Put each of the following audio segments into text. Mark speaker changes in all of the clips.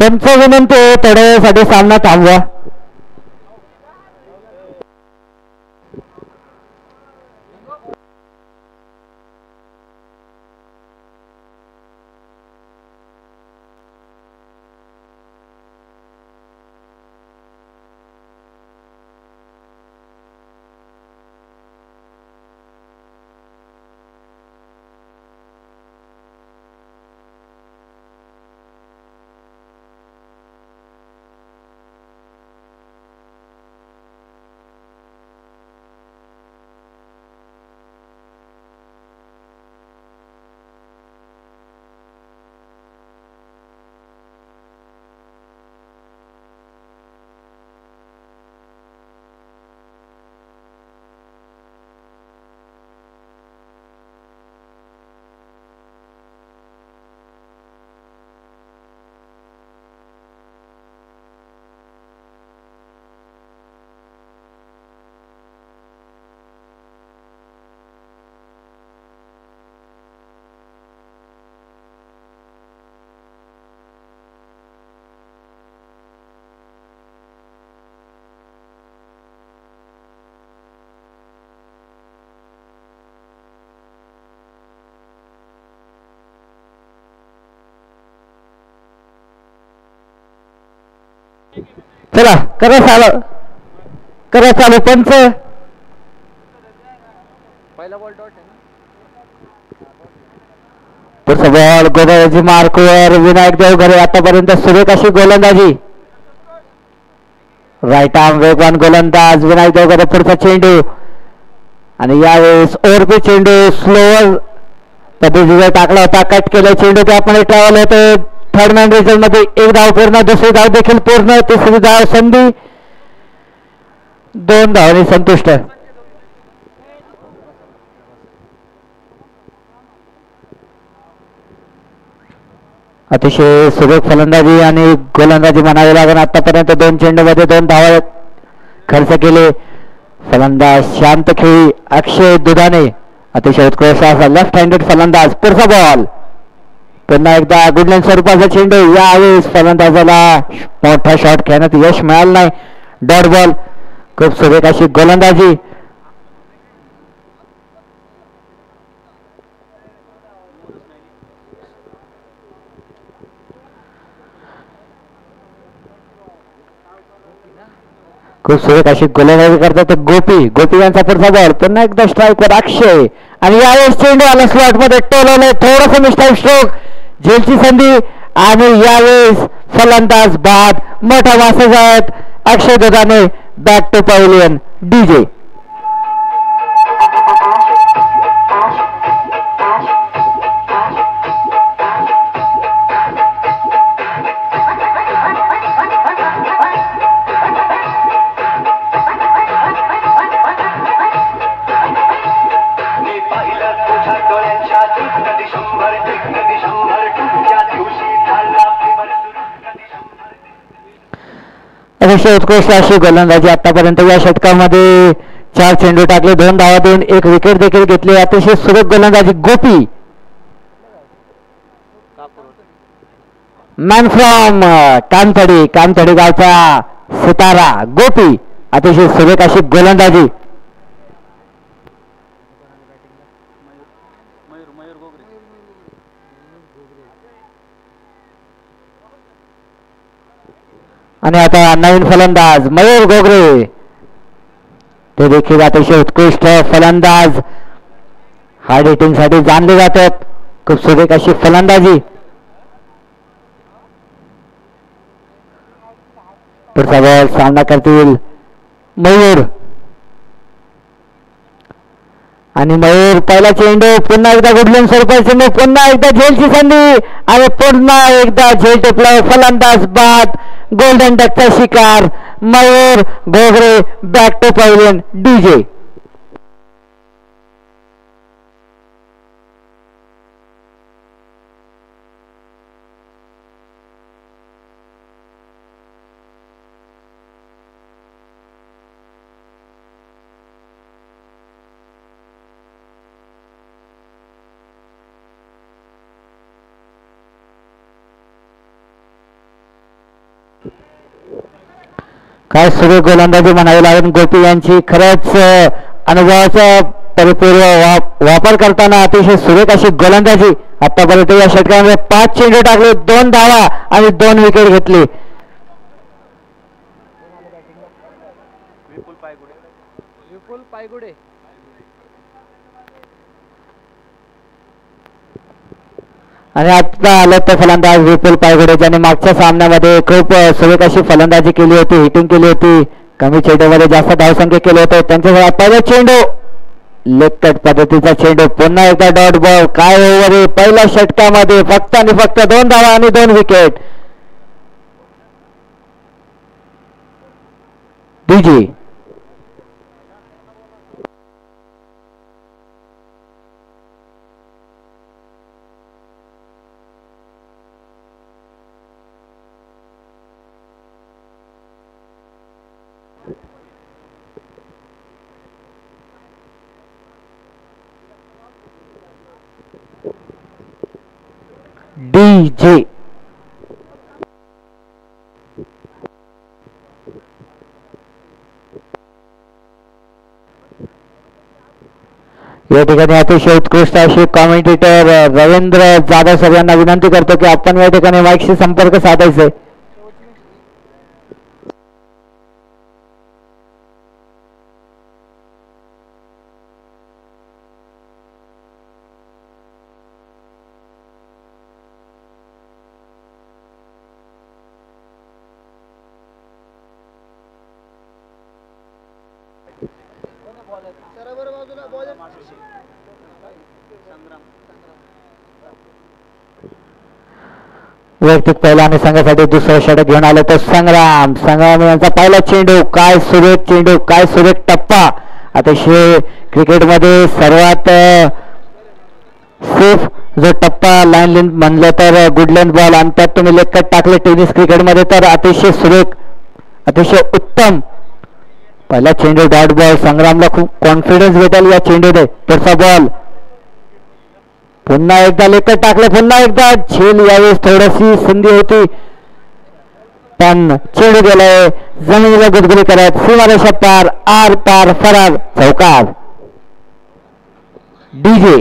Speaker 1: पंच विनंती थोड्या वेळासाठी सामना थांबवा. चला करा चालू पंच. पुढचा बॉल गोदावरीची मार्कवर विनायक देवघरे. आतापर्यंत सुरेख अशी गोलंदाजी. राईट आर्म वेगवान गोलंदाज विनायक देवघरे. पुढचा चेंडू आणि यावेळेस ओव्हरपी चेंडू स्लोअर पद्धतीने टाकला होता. कट केला चेंडू त्यामध्ये ट्रॅव्हल होते. थर्ड मॅन रिझल्ट मध्ये एक धाव पूर्ण, दुसरी धाव देखील पूर्ण, तिसरी धाव संधी, 2 धावांनी संतुष्ट. अतिशय सुरेख फलंदाजी आणि गोलंदाजी म्हणावी लागेल. आतापर्यंत 2 चेंडूमध्ये 2 धावा खर्च केले. फलंदाज शांत खेळी अक्षय दुधाने. अतिशय उत्कृष्ट असा लेफ्ट हँडेड फलंदाज. पुढचा बॉल पुन्हा एकदा गुडलँड स्वरूपाचा चेंडू. यावेळेस फलंदाजाला मोठा शॉट खेळण्यात यश मिळालं नाही. Dot ball. खूप सुरेख अशी गोलंदाजी. खूप सुरेख अशी गोलंदाजी करतात गोपी यांचा पुढचा बॉल. पुन्हा एकदा स्ट्राईकवर अक्षय आणि यावेळेस चेंडू आला स्लॉट मध्ये टोलवलंय. थोडंसं मिस्टाईक स्ट्रोक, झेलची संधी आणि यावेळेस फलंदाज बाद. मोठा मासेज आहेत Akshay Dudhane. Back to pavilion DJ. अतिशय उत्कृष्ट अशी गोलंदाजी. आतापर्यंत या षटकामध्ये 4 चेंडू टाकले, 2 धावा देऊन 1 विकेट देखील घेतली. अतिशय सुरेख गोलंदाजी गोपी. मॅन फ्रॉम कामथडी गावचा सितारा गोपी. अतिशय सुरेख अशी गोलंदाजी. आणि आता नवीन फलंदाज मयूर गोगरे. ते देखील अतिशय उत्कृष्ट फलंदाज. हार्ड हिटिंग साठी जाणले जातात. खूप सुरेख अशी फलंदाजी. पुढचा बॉल सामना करतील मयूर आणि मयूर. पहिला चेंडू पुन्हा एकदा गुडलँड स्वरूपाचा चेंडू. पुन्हा एकदा झेलची संधी आणि पुन्हा एकदा झेल टिपला. फलंदाज बाद. गोल्डन डकचा शिकार Mayur Gogre. Back to pavilion DJ. काय सुरेख गोलंदाजी म्हणावी लागेल गोपी यांची. खरंच अनुभवाचा परिपूर्ण वापर करताना अतिशय सुरेख अशी गोलंदाजी. आतापर्यंत या षटकामध्ये 5 चेंडू टाकले, 2 धावा आणि 2 विकेट घेतली.
Speaker 2: विपुल पायगुडे
Speaker 1: आणि आता आलं तर फलंदाज विपुल पायगुडे, ज्याने मागच्या सामन्यामध्ये खूप सुरेख अशी फलंदाजी केली होती, हिटिंग केली होती, कमी चेंडूमध्ये जास्त धावसंख्या केले होते. त्यांच्या पहिला चेंडू लेग कट पद्धतीचा चेंडू, पुन्हा एकदा डॉट बॉल. काय ओव्हर आहे पहिल्या षटकामध्ये, फक्त आणि फक्त 2 धावा आणि 2 विकेट. डीजी डीजे या ठिकाणी अतिशय उत्कृष्ट अशी कॉमेंटेटर रवींद्र जाधव सर यांना विनंती करतो की आपण या ठिकाणी माईकशी संपर्क साधायचे. वैयक्तिक पहिला आणि संघासाठी दुसरं षटक घेऊन आलं तर संग्राम यांचा पहिला चेंडू. काय सुरेख चेंडू, काय सुरेख टप्पा. अतिशय क्रिकेटमध्ये सर्वात सेफ जो टप्पा लाईन लेंथ म्हणलं तर गुड लेंथ बॉल, आणि त्यात तुम्ही लेग कट टाकले टेनिस क्रिकेटमध्ये तर अतिशय सुरेख, अतिशय उत्तम. पहिला चेंडू डॉट बॉल. संग्रामला खूप कॉन्फिडन्स भेटेल या चेंडूने. पुढचा बॉल, पुन्हा एकदा लेग कट टाकले, पुन्हा एकदा झेल. यावेळेस थोडीशी संधी होती पण चेंडू गेलाय जमिनीला गुदगुली करत, सीमारेषा पार, आर पार, फरार, चौकार. डीजे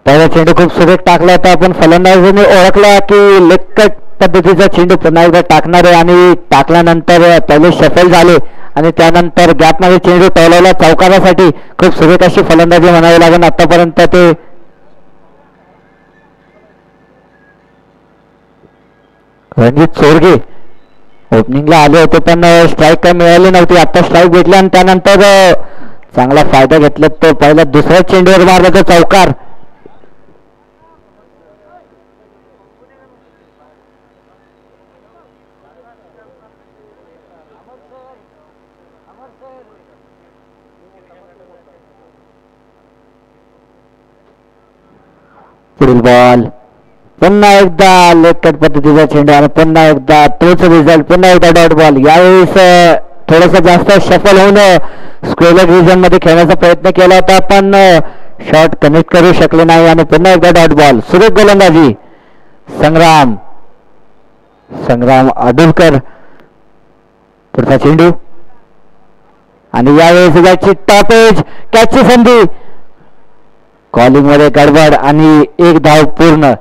Speaker 1: पहिला चेंडू खूप सुरेख टाकला होता. आपण फलंदाजाने ओळखला की लेग कट पद्धतीचा चेंडू पुन्हा एकदा टाकणार आहे, आणि टाकल्यानंतर पहिले शफल झाले आणि त्यानंतर गॅपमध्ये चेंडू टोलवला चौकारासाठी. खूप सुरेख अशी फलंदाजी म्हणावी लागेल आतापर्यंत. ते रणजित चोरगे ओपनिंगला आले होते पण स्ट्राईक काही मिळाली नव्हती. आता स्ट्राईक भेटली आणि त्यानंतर चांगला फायदा घेतला. तो पहिला दुसऱ्या चेंडूवर मारला तो चौकार. पुढील बॉल, पुन्हा एकदा लेग कट पद्धतीचा चेंडू आणि पुन्हा एकदा तोच रिझल्ट, पुन्हा एकदा डॉट बॉल. यावेळेस थोडस जास्त शफल होऊन स्क्वेअर रिजन मध्ये खेळण्याचा प्रयत्न केला होता पण शॉट कनेक्ट करू शकले नाही आणि पुन्हा एकदा डॉट बॉल. सुरेख गोलंदाजी संग्राम अडुलकर. पुढचा चेंडू आणि यावेळेस त्याची टॉपेज, कॅचची संधी, कॉलिंग मध्ये गडबड आणि 1 धाव पूर्ण.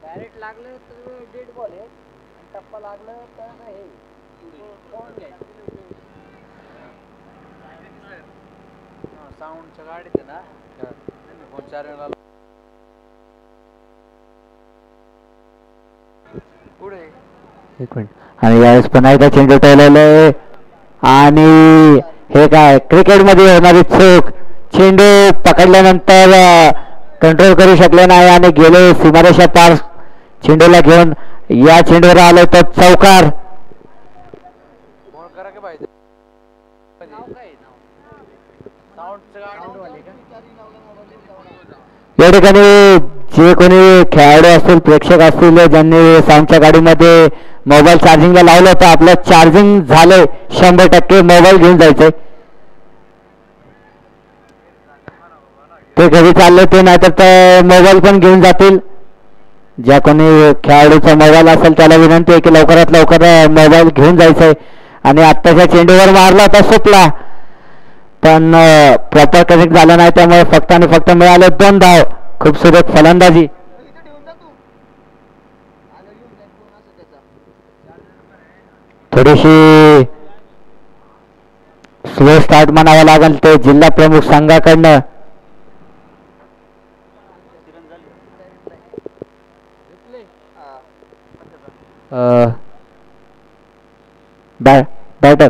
Speaker 2: डायरेक्ट लागलं तर डेड बॉल आहे, टप्पा लागलं तर हे साऊंडच्या गाडीत आहे ना, फोन चार्जिंग पुढे
Speaker 1: एक मिनिट आणि यावेळेस पुन्हा एकदा चेंडू टोलवले आणि हे काय क्रिकेटमध्ये होणारी चूक चेंडू पकडल्यानंतर कंट्रोल करू शकले नाही आणि गेले सीमारेषा पार चेंडूला घेऊन या चेंडूवर आले तर चौकार.
Speaker 2: फोन करा की पाहिजे
Speaker 1: या ठिकाणी जे कोणी खेळाडू असतील प्रेक्षक असतील ज्यांनी साऊंडच्या गाडीमध्ये मोबाईल चार्जिंगला लावलं होतं आपलं चार्जिंग झालंय 100% मोबाईल घेऊन जायचंय. ते घरी चालले ते नाहीतर मोबाईल पण घेऊन जातील. ज्या कोणी खेळाडूचा मोबाईल असेल त्याला विनंती आहे की लवकरात लवकर मोबाईल घेऊन जायचंय. आणि आत्ताच्या चेंडूवर मारला होता सुपला पण प्रॉपर कनेक्ट झाला नाही त्यामुळे फक्त आणि फक्त मिळाले 2 धाव. खूप सुरेख फलंदाजी. थोडीशी स्लो स्टार्ट म्हणावं लागेल ते जिल्हा प्रमुख संघाकडनं. बॅटर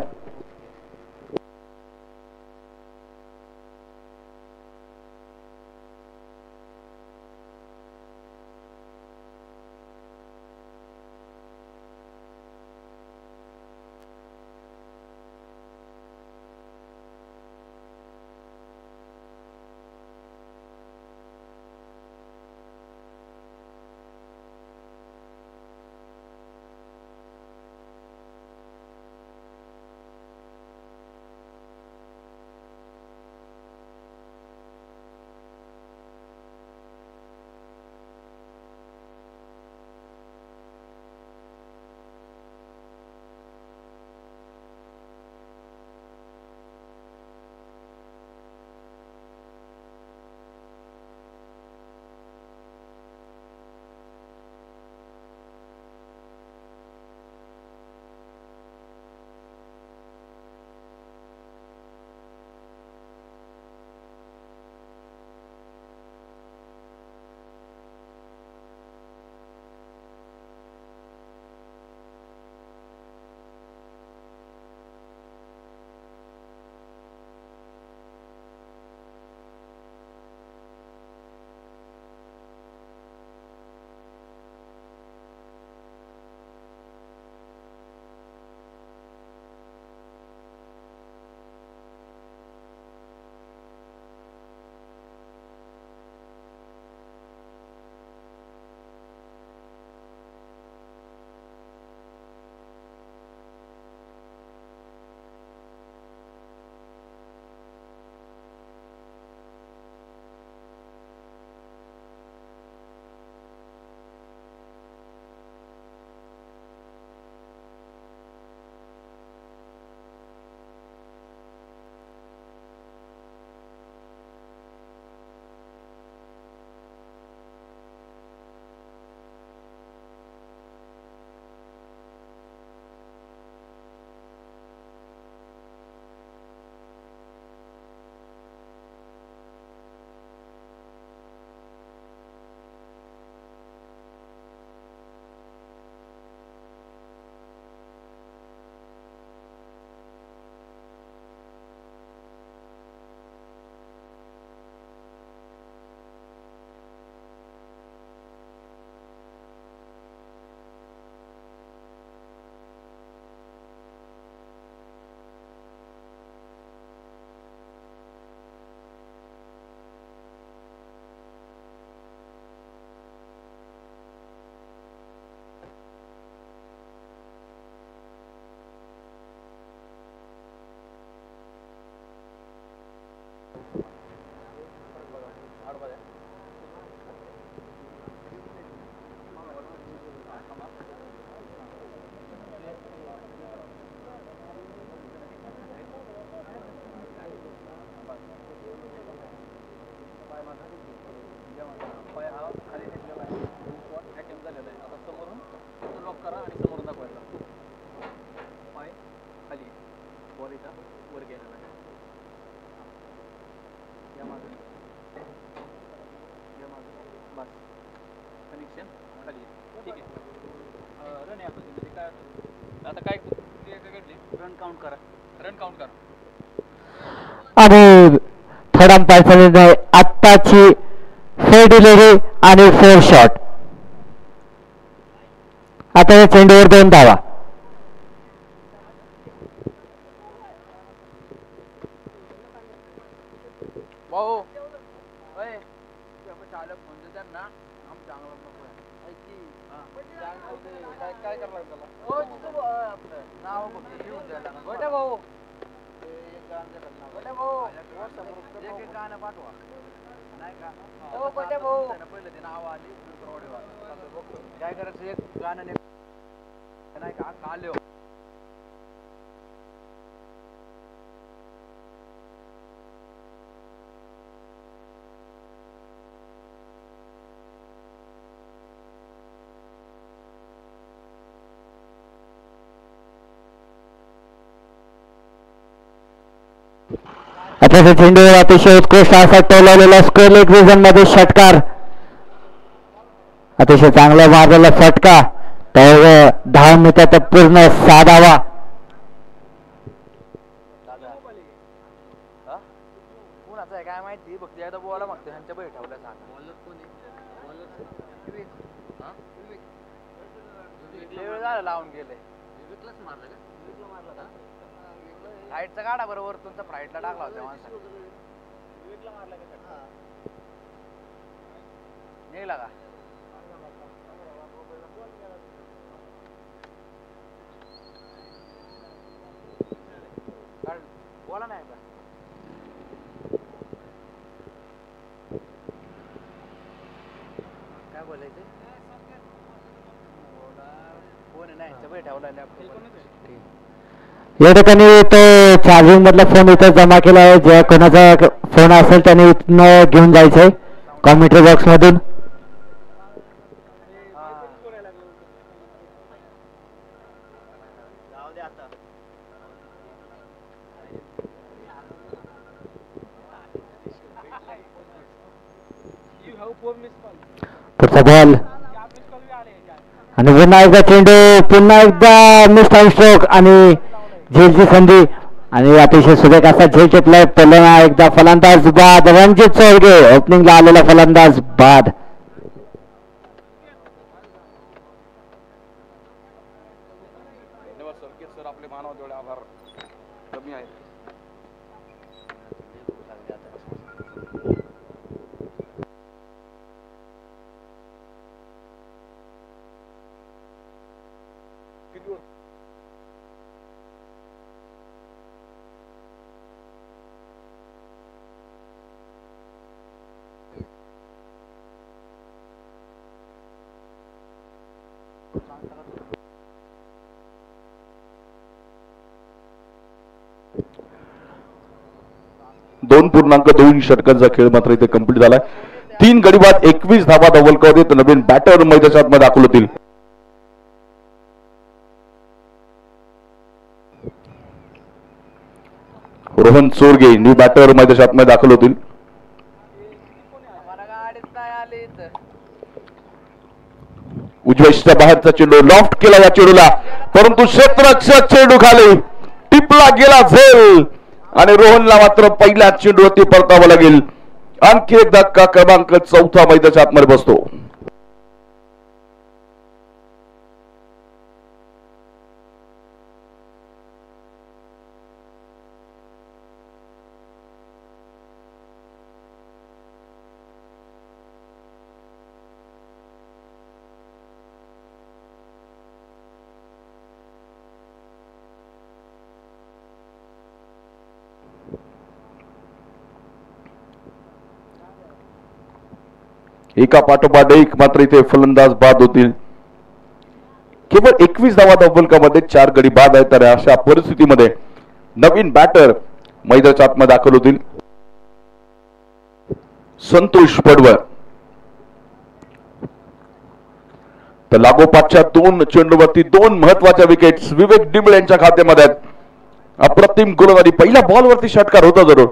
Speaker 2: आता काय रन काउंट करा
Speaker 1: आणि थर्ड अंपायर निर्णय आत्ताची 4 डिलिव्हरी आणि 4 शॉट. आता या चेंडूवर 2 धावा.
Speaker 2: भाऊ चालक म्हणजे त्यांना आम चांगलं काय करायला त्याला नाव घेऊन द्यायला भाऊ एक गाणं पाठवा नाही का पहिलं ते नाव आली काय करायचं एक गाणं नाही का आले
Speaker 1: आता चेंडूवर अतिशय उत्कृष्ट असा टोलवलेला स्क्वेअर लेग रिजन मध्ये षटकार. अतिशय चांगला मारलेला फटका. तर 10 मिनिटात पूर्ण 6 धावा.
Speaker 2: कोणाचं आहे काय माहिती फक्त एकदा बोला मागतो ह्यांच्या बैठ ठेवल्या वेळ झाला लावून गेले फ्लाईटचा गाडा बरोबर तुमचा फ्लाईटला टाकला होता माणसाला निघला का बोला नाही का काय बोलायचं फोन नाही सगळे ठेवला
Speaker 1: या ठिकाणी तो चार्जिंग मधला फोन इथं जमा केला आहे. ज्या कोणाचा फोन असेल त्याने इथनं घेऊन जायचंय कॉम्प्युटर बॉक्स मधून. पुढचा बॉल आणि पुन्हा एकदा चेंडू पुन्हा एकदा मिस स्ट्रोक आणि झेलची संधी आणि अतिशय सुरेख असा झेल टिपलाय. पुन्हा एकदा फलंदाज बाद रणजित चौरगे ओपनिंगला आलेला फलंदाज बाद.
Speaker 3: आपले मानव आभार कमी आहे. दोन 2.2 षटकांचा खेळ मात्र इथे कंप्लीट झालाय. 3 गडी बाद 21 धावा धावलकावत नवीन बॅटर मैदानात मध्ये दाखल होतील. रोहन चोरगे न्यू बॅटर मैदानात मध्ये दाखल होतील. उजव्या बाहेरचा चेंडू लॉफ्ट केला या चेंडूला परंतु क्षेत्ररक्षक चेंडू खाली टिपला गेला झेल आणि रोहनला मात्र पहिल्या चेंडूवरती परतावं लागेल. आणखी एक धक्का क्रमांक 4 मैदानाच्या आतमध्ये बसतो. एका पाठोपाठ एक मात्र इथे फलंदाज बाद होतील. केवळ 21 धावा धावलकामध्ये 4 गडी बाद आहेत. तर अशा परिस्थितीमध्ये नवीन बॅटर मैदानाच्या आतमध्ये दाखल होतील. संतोष पडवळ तर लागोपाठच्या 2 चेंडूवरती 2 महत्वाच्या विकेट्स विवेक डिंबळे यांच्या खात्यामध्ये आहेत. अप्रतिम गोलंदाजी. पहिल्या बॉलवरती षटकार होता जरूर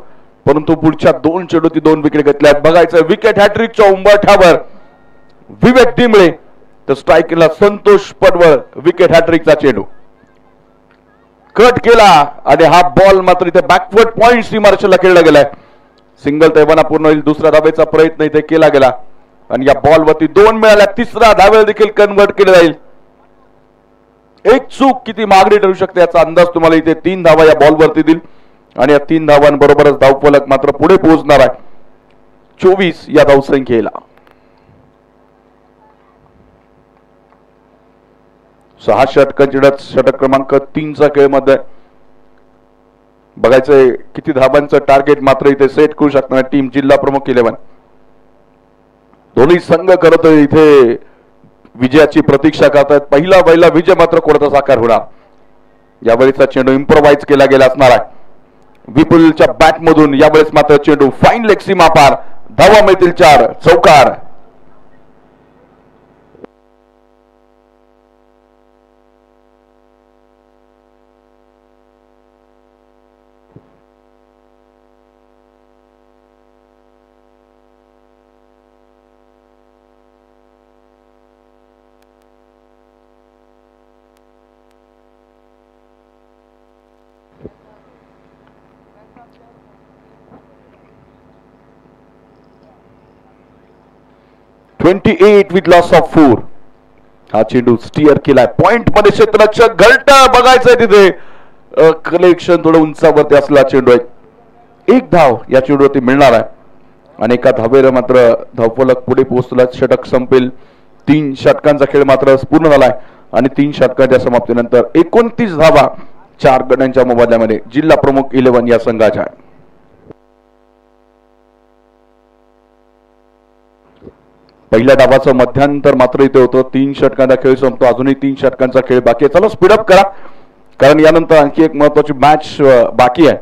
Speaker 3: परंतु पुढच्या 2 चेंडूवरती 2 विकेट घेतल्यात. बघायचं विकेट हॅट्रिकच्या उंबरठ्यावर विवेक डिंबळे तर स्ट्राईकला संतोष पडवळ विकेट हॅट्रिकचा चेंडू कट केला आणि हा बॉल मात्र इथे बॅकवर्ड पॉइंट सीमार्शलला खेळला गेलाय. सिंगल तैवाना पूर्ण होईल. दुसऱ्या धावेचा प्रयत्न इथे केला गेला आणि या बॉलवरती 2 मिळाल्या. तिसरा धावेला देखील कन्वर्ट केला जाईल. एक चूक किती मागणी ठरू शकते याचा अंदाज तुम्हाला इथे 3 धावा या बॉलवरती देईल आणि या 3 धावांबरोबरच धावफलक मात्र पुढे पोहोचणार आहे 24 या धावसंख्येला. 6 षटकांची लढत. षटक क्रमांक 3चा खेळमध्ये बघायचंय किती धावांचं टार्गेट मात्र इथे सेट करू शकणार टीम जिल्हा प्रमुख 11. दोन्ही संघ करत इथे विजयाची प्रतीक्षा करतात. पहिला विजय मात्र कोणाचा साकार होणार. यावेळीचा चेंडू इम्प्रोवाइज केला गेला असणार आहे विपुलच्या बॅट मधून. यावेळेस मात्र चेंडू फाईन लेग सीमा पार. धावा मिळतील 4. चौकार. With loss of 4. हा चेंडू स्टिअर केलाय पॉइंट मध्ये. क्षेत्ररक्षक घरटा बघायचंय तिथे कलेक्शन थोडं उंचावरती असला चेंडू आहे. 1 धाव या चेंडूवरती मिळणार आहे आणि एका धावेला मात्र धावफलक पुढे पोहोचला. षटक संपेल. 3 षटकांचा खेळ मात्र पूर्ण झालाय आणि 3 षटकांच्या समाप्तीनंतर 29 धावा 4 गड्यांच्या मोबदल्यामध्ये जिल्हा प्रमुख 11 या संघाच्या. पहिल्या डावाचं मध्यांतर मात्र इथे होतं. 3 षटकांचा खेळ संपतो. अजूनही 3 षटकांचा खेळ बाकी आहे. चला स्पीडअप करा कारण यानंतर आणखी एक महत्वाची मॅच बाकी आहे.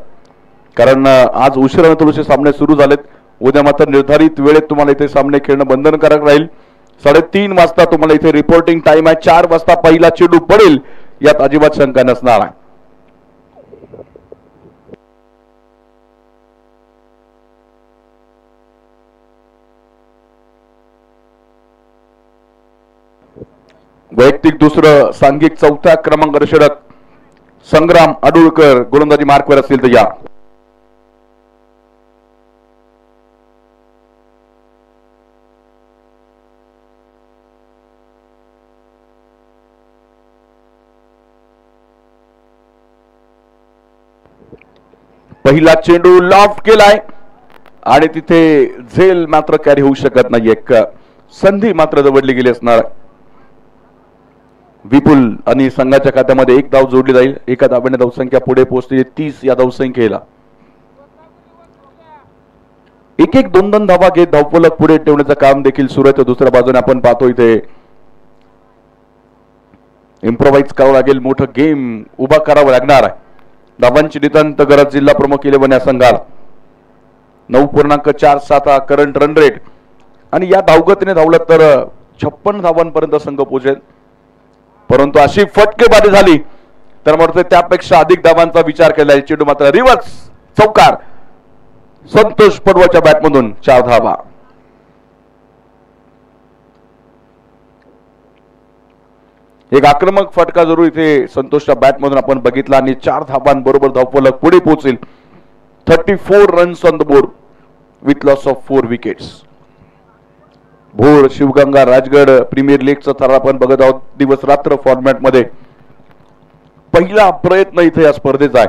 Speaker 3: कारण आज उशिराने थोडेसे सामने सुरू झालेत. उद्या मात्र निर्धारित वेळेत तुम्हाला इथे सामने खेळणं बंधनकारक राहील. 3:30 वाजता तुम्हाला इथे रिपोर्टिंग टाइम आहे. 4 वाजता पहिला चेंडू पडेल यात अजिबात शंका नसणार आहे. वैयक्तिक दुसरं सांघिक 4थ्या क्रमांकावर षटक संग्राम अडुळकर गोलंदाजी मार्कवर असतील तर या. पहिला चेंडू लॉफ्ट केलाय आणि तिथे झेल मात्र कॅरी होऊ शकत नाही. एक संधी मात्र दवडली गेली असणार. विपुल आणि संघाच्या खात्यामध्ये 1 धाव जोडली जाईल. एका धावेने धावसंख्या पुढे पोहोचली 30 या धावसंख्येला. 1-1 2-2 धावा घेत धावफलक पुढे ठेवण्याचं काम देखील सुरू आहे. दुसऱ्या बाजूने आपण पाहतो इथे इम्प्रोवाइज करावं लागेल. मोठं गेम उभा करावं लागणार आहे. धावांची नितांत गरज जिल्हा प्रमुख 11 या संघाला. 9.47 करंट रन रेट आणि या धावगतीने धावलं तर 56 धावांपर्यंत संघ पोहोचेल. परंतु अशी फटकेबाजी झाली तर मला त्यापेक्षा अधिक धावांचा विचार केला. चेंडू मात्र रिव्हर्स चौकार. संतोष पडवळच्या बॅटमधून 4 धावा. एक आक्रमक फटका जरूर इथे संतोषच्या बॅटमधून आपण बघितला आणि 4 धावांबरोबर धावफलक पुढे पोहोचेल. 34 runs on the board with loss of 4 wickets. Bhor Shivganga Rajgad premier लीगचा थरार आपण बघत आहोत. दिवस रात्र फॉर्मॅट मध्ये पहिला प्रयत्न इथे या स्पर्धेचा आहे.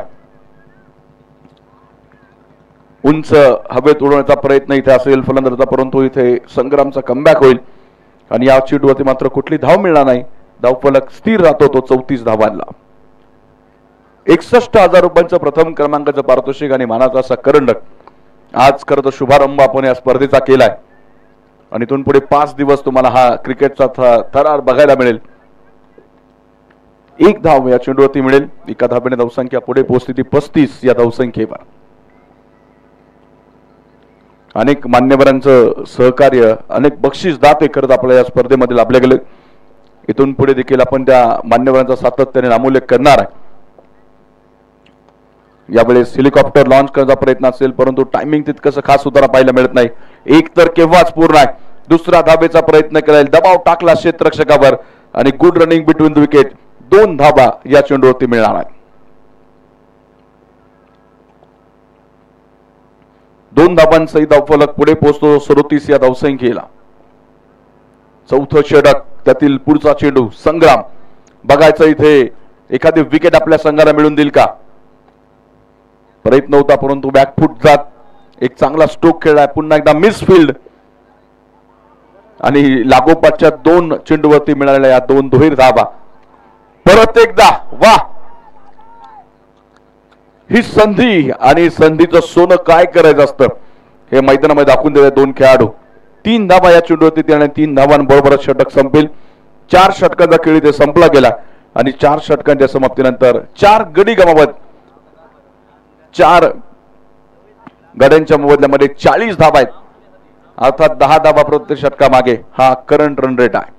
Speaker 3: उंच हवेत उडवण्याचा प्रयत्न इथे असेल फलंदाजाचा. परंतु इथे संग्रामचा कमबॅक होईल आणि या चेंडूवरती मात्र कुठली धाव मिळणार नाही. धावफलक स्थिर राहतो तो 34 धावांना. 61,000 रुपयांचं प्रथम क्रमांकाचं पारितोषिक आणि मानाचा असा करंडक. आज खरं तर शुभारंभ आपण या स्पर्धेचा केलाय आणि इथून पुढे 5 दिवस तुम्हाला हा क्रिकेटचा थरार बघायला मिळेल. 1 धाव या चेंडूवरती मिळेल. एका धावेने धावसंख्या पुढे पोहोचली ती 35 या धावसंख्येवर. अनेक मान्यवरांचं सहकार्य अनेक बक्षीस दाते करत आपल्या या स्पर्धेमध्ये लाभले गेले. इथून पुढे देखील आपण त्या मान्यवरांचा सातत्याने नामोल्लेख करणार आहे. यावेळेस हेलिकॉप्टर लॉन्च करण्याचा प्रयत्न असेल परंतु टायमिंग तितकंसं खास उतारा पाहायला मिळत नाही. एक तर केव्हाच पूर्ण आहे. दुसरा धाबेचा प्रयत्न केला, दबाव टाकला क्षेत्ररक्षकावर आणि good running between the wicket. 2 धाबा या चेंडूवरती मिळणार आहे. 2 धाबांसहित धावफलक पुढे पोहोचतो 37 या धावसंख्येला. चौथं षटक, त्यातील पुढचा चेंडू. संग्राम बघायचं इथे एखादी विकेट आपल्या संघाला मिळून देईल का. प्रयत्न होता परंतु बॅकफूट जात. एक चांगला स्ट्रोक खेळलाय. पुन्हा एकदा मिसफिल्ड आणि लागोपाठच्या 2 चेंडूवरती मिळालेल्या या 2 दुहेरी धाबा. परत एकदा वा, ही संधी आणि संधीचं सोनं काय करायचं असतं हे मैदानामध्ये दाखवून दिले 2 खेळाडू. 3 धाबा या चेंडूवरती त्याने 3 धाबांबरोबरच षटक संपेल. 4 षटकांचा खेळ इथे संपला गेला आणि 4 षटकांच्या समाप्तीनंतर 4 गडी गमावत 4 गड्यांच्या मोबदल्यामध्ये 40 धाबा आहेत. अर्थात 10 धाबा प्रत्येक षटका मागे हा करंट रन रेट आहे.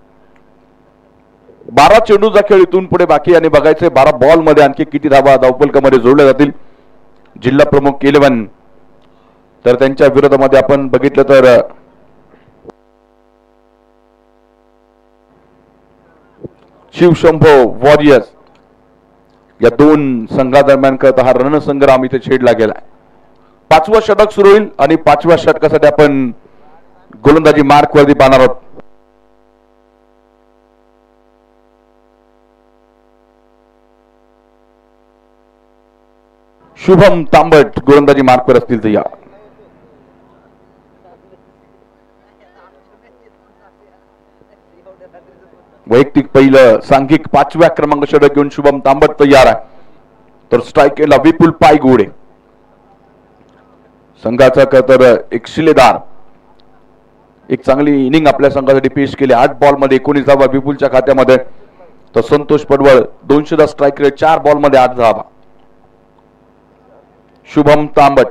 Speaker 3: 12 चेंडूचा खेळ इथून पुढे बाकी आणि बघायचे 12 बॉल मध्ये आणखी किती धाबा धावफलकामध्ये जोडल्या जातील. जिल्हा प्रमुख 11 तर त्यांच्या विरोधामध्ये आपण बघितलं तर शिवशंभो वॉरियर्स या 2 संघादरम्यान करता हा रणसंग्राम इथे छेडला गेलाय. 5वं षटक सुरू होईल आणि 5व्या षटकासाठी आपण गोलंदाजी मार्क वरती पाहणार आहोत. शुभम तांबट गोलंदाजी मार्कवर असतील तर या. वैयक्तिक पहिलं सांघिक 5व्या क्रमांक षटक घेऊन शुभम तांबट तयार आहे. तर स्ट्राईकला विपुल पायगुडे. संघाचा तर एक शिलेदार एक चांगली इनिंग आपल्या संघासाठी पेश केली. 8 बॉल मध्ये 19 धावा विपुलच्या खात्यामध्ये. तर संतोष पडवळ 210 स्ट्राईक रेट, 4 बॉल मध्ये 8 धावा. शुभम तांबट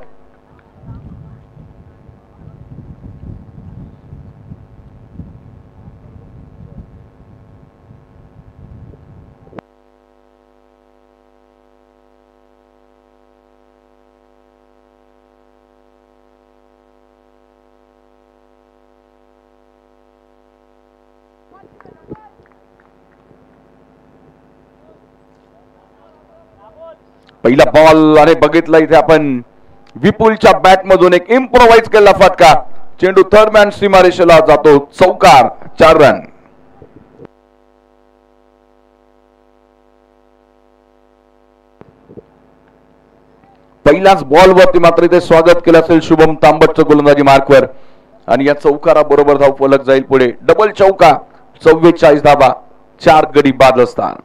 Speaker 3: पहिला बॉल आणि बघितला इथे आपण विपुलच्या बॅट मधून एक इम्प्रोवाइज केलेला फटका. चेंडू थर्ड मॅन सीमारेषेला जातो. चौकार, 4 रन. पहिल्याच बॉल वरती मात्र इथे स्वागत केलं असेल शुभम तांबटचं गोलंदाजी मार्कवर आणि या चौकारा बरोबर धाव फलक जाईल पुढे. डबल चौका, 44 धाबा, 4 गडी बाद असतात.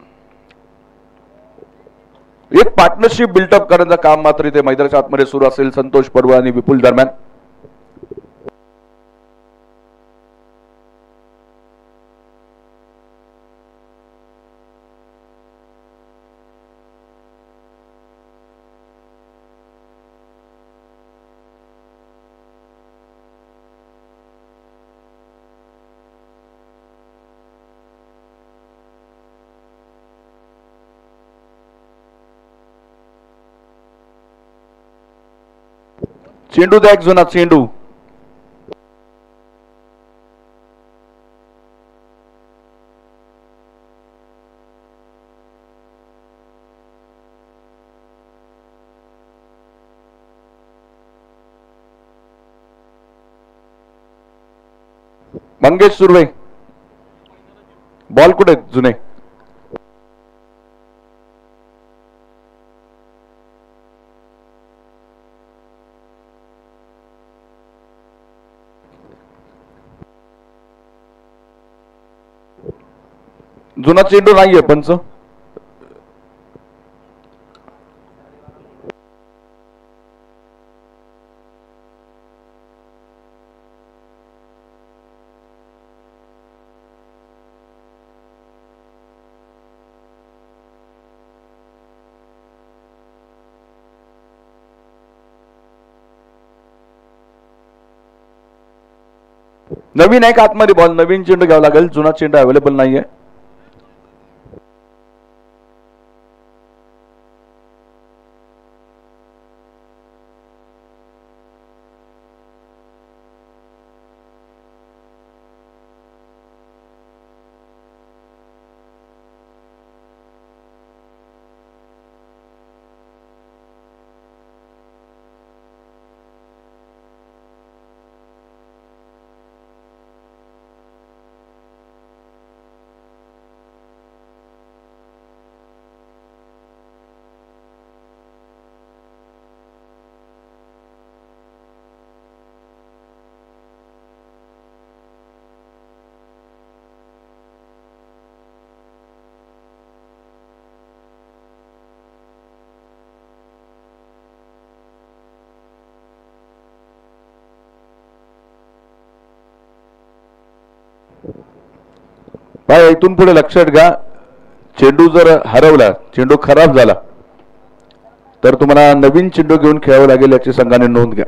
Speaker 3: एक पार्टनरशिप बिल्टअप करण्याचं काम मात्र इथे मैदानाच्या आतमध्ये सुरू असेल संतोष पडवळ आणि विपुल दरम्यान. चेंडू द्या एक जुना चेंडू. मंगेश सुर्वे बॉल कुठे जुने. जुना चेंडू नाहीये पंच. नवीन आहे का आतमध्ये बॉल. नवीन चेंडू घ्यावा लागेल. जुना चेंडू अवेलेबल नाहीये. बाय इथून पुढे लक्षात घ्या, चेंडू जर हरवला, चेंडू खराब झाला तर तुम्हाला नवीन चेंडू घेऊन खेळावं लागेल याची संघाने नोंद घ्या.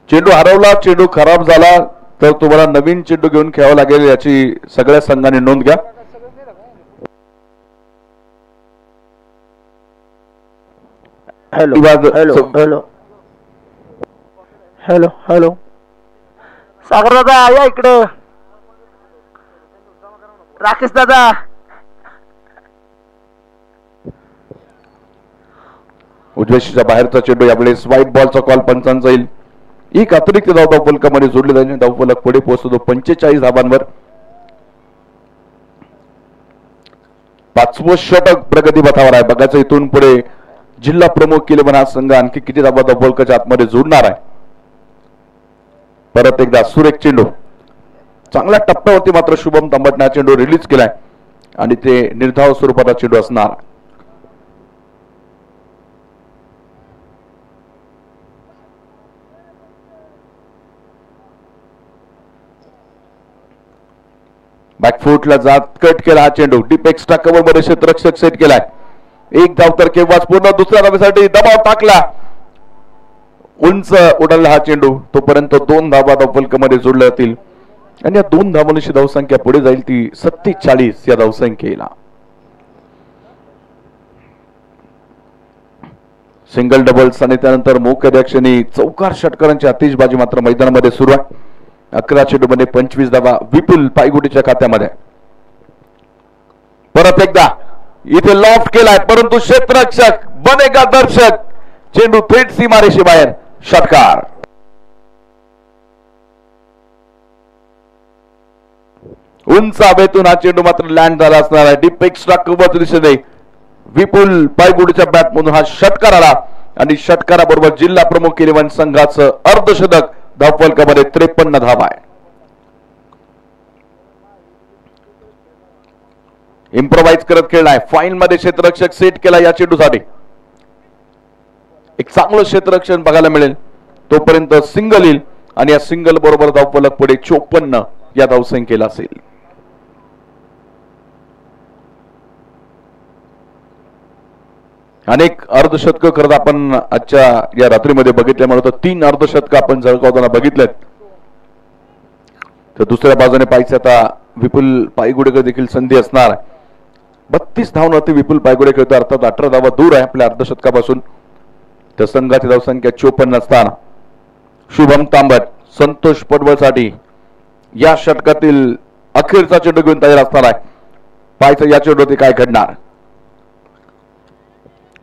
Speaker 3: चेंडू हरवला, चेंडू खराब झाला तर तुम्हाला नवीन चेंडू घेऊन खेळावं लागेल याची सगळ्या संघाने नोंद घ्या.
Speaker 1: Hello hello hello hello hello Sagar दादा या इकडे. राकेश दादा
Speaker 3: उजव्या बाहेरचा चेंडू यावेळेस व्हाईट बॉलचा कॉल पंचांचा येईल. एक अतिरिक्त धाव धावफलकामध्ये जोडले जाईल. धावफलक पुढे पोहोचतो 45 धावांवर. 5वं षटक प्रगती पथावर आहे. बघायचं इथून पुढे जिल्हा प्रमुख किलेबन हा संघ आणखी किती धावा धावफलकाच्या आतमध्ये जोडणार आहे. परत एकदा सुरेख चेंडू, चांगल्या टप्प्यावरती मात्र शुभम तांबटने हा चेंडू रिलीज केलाय आणि ते निर्धाव स्वरूपाचा चेंडू असणार. बॅकफुटला जात कट केला हा चेंडू. डीप एक्स्ट्रा कव्हर मध्ये क्षेत्ररक्षक सेट केलाय. एक धाव तर केव्हाच पूर्ण. दुसऱ्या धावेसाठी दबाव टाकला, उंच उडाला हा चेंडू. तोपर्यंत 2 धावा धावफलकामध्ये जोडल्या जातील आणि या 2 धावांची धावसंख्या पुढे जाईल ती 47 या धावसंख्येला. सिंगल डबल्स आणि त्यानंतर मुख्य रिॲक्शनी चौकार षटकारांची आतिषबाजी मात्र मैदानामध्ये सुरू आहे. 11 चेंडूमध्ये 25 धावा विपुल पायगुडीच्या खात्यामध्ये. परत एकदा इथे लॉफ्ट केलाय परंतु क्षेत्ररक्षक बनेगा दर्शक. चेंडू थेट सीमारेषे बाहेर. षटकार. उंच हवेतून हा चेंडू मात्र लँड झाला असणार आहे. डीप एक्स्ट्रा कव्हर दिशेने विपुल पायगुडीच्या बॅट मधून हा षटकार आला आणि षटकाराबरोबर जिल्हा प्रमुख इलेव्हन संघाचं अर्धशतक. धावफलकामध्ये 53 धावा आहे. इम्प्रोवाइज करत खेळलाय. फाईन मध्ये क्षेत्ररक्षक सेट केला या चेंडूसाठी. एक चांगलं क्षेत्ररक्षण बघायला मिळेल. तोपर्यंत सिंगल येईल आणि या सिंगल बरोबर धावफलक पुढे 54 या धावसंख्येला असेल. अनेक अर्धशतक करत आपण आजच्या या रात्रीमध्ये बघितल्यामुळे तर 3 अर्धशतक आपण झळकावताना बघितलेत. तर दुसऱ्या बाजूने पाहिजे आता विपुल पायगुडेकर देखील संधी असणार. 32 धावांवरती विपुल पायगुडे खेळतो. अर्थात 18 धावा दूर आहे आपल्या अर्धशतकापासून. तर संघाची धावसंख्या 54 असताना शुभम तांबट संतोष पडवळसाठी या षटकातील अखेरचा चेंडू घेऊन तयार असणार आहे. पाहायचं या चेंडूवरती काय घडणार.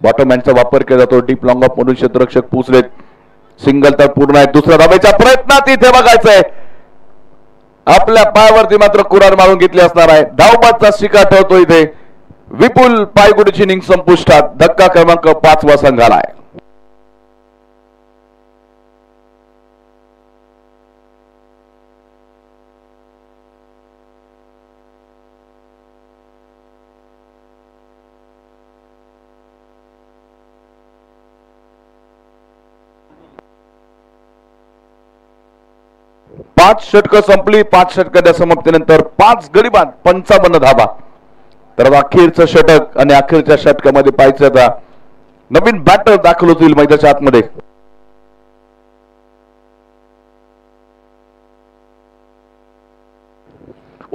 Speaker 3: बॉटमहँडचा वापर केला जातो. डीप लॉंग ऑफ म्हणून क्षेत्ररक्षक पोचलेत. सिंगल तर पूर्ण आहे. दुसऱ्या धावेच्या प्रयत्नात इथे बघायचंय आपल्या पायावरती मात्र कुराड मारून घेतली असणार आहे. धावबादचा शिकार ठेवतो इथे विपुल पायगुडीची इनिंग संपुष्टात. धक्का क्रमांक 5 वा संघाला आहे. पाच षटकं संपली. 5 षटकाच्या समाप्तीनंतर 5 गडी बाद 55 धावा. तर अखेरचं षटक आणि अखेरच्या षटकामध्ये पाहायचं आता नवीन बॅटर दाखल होतील मैदानाच्या आतमध्ये.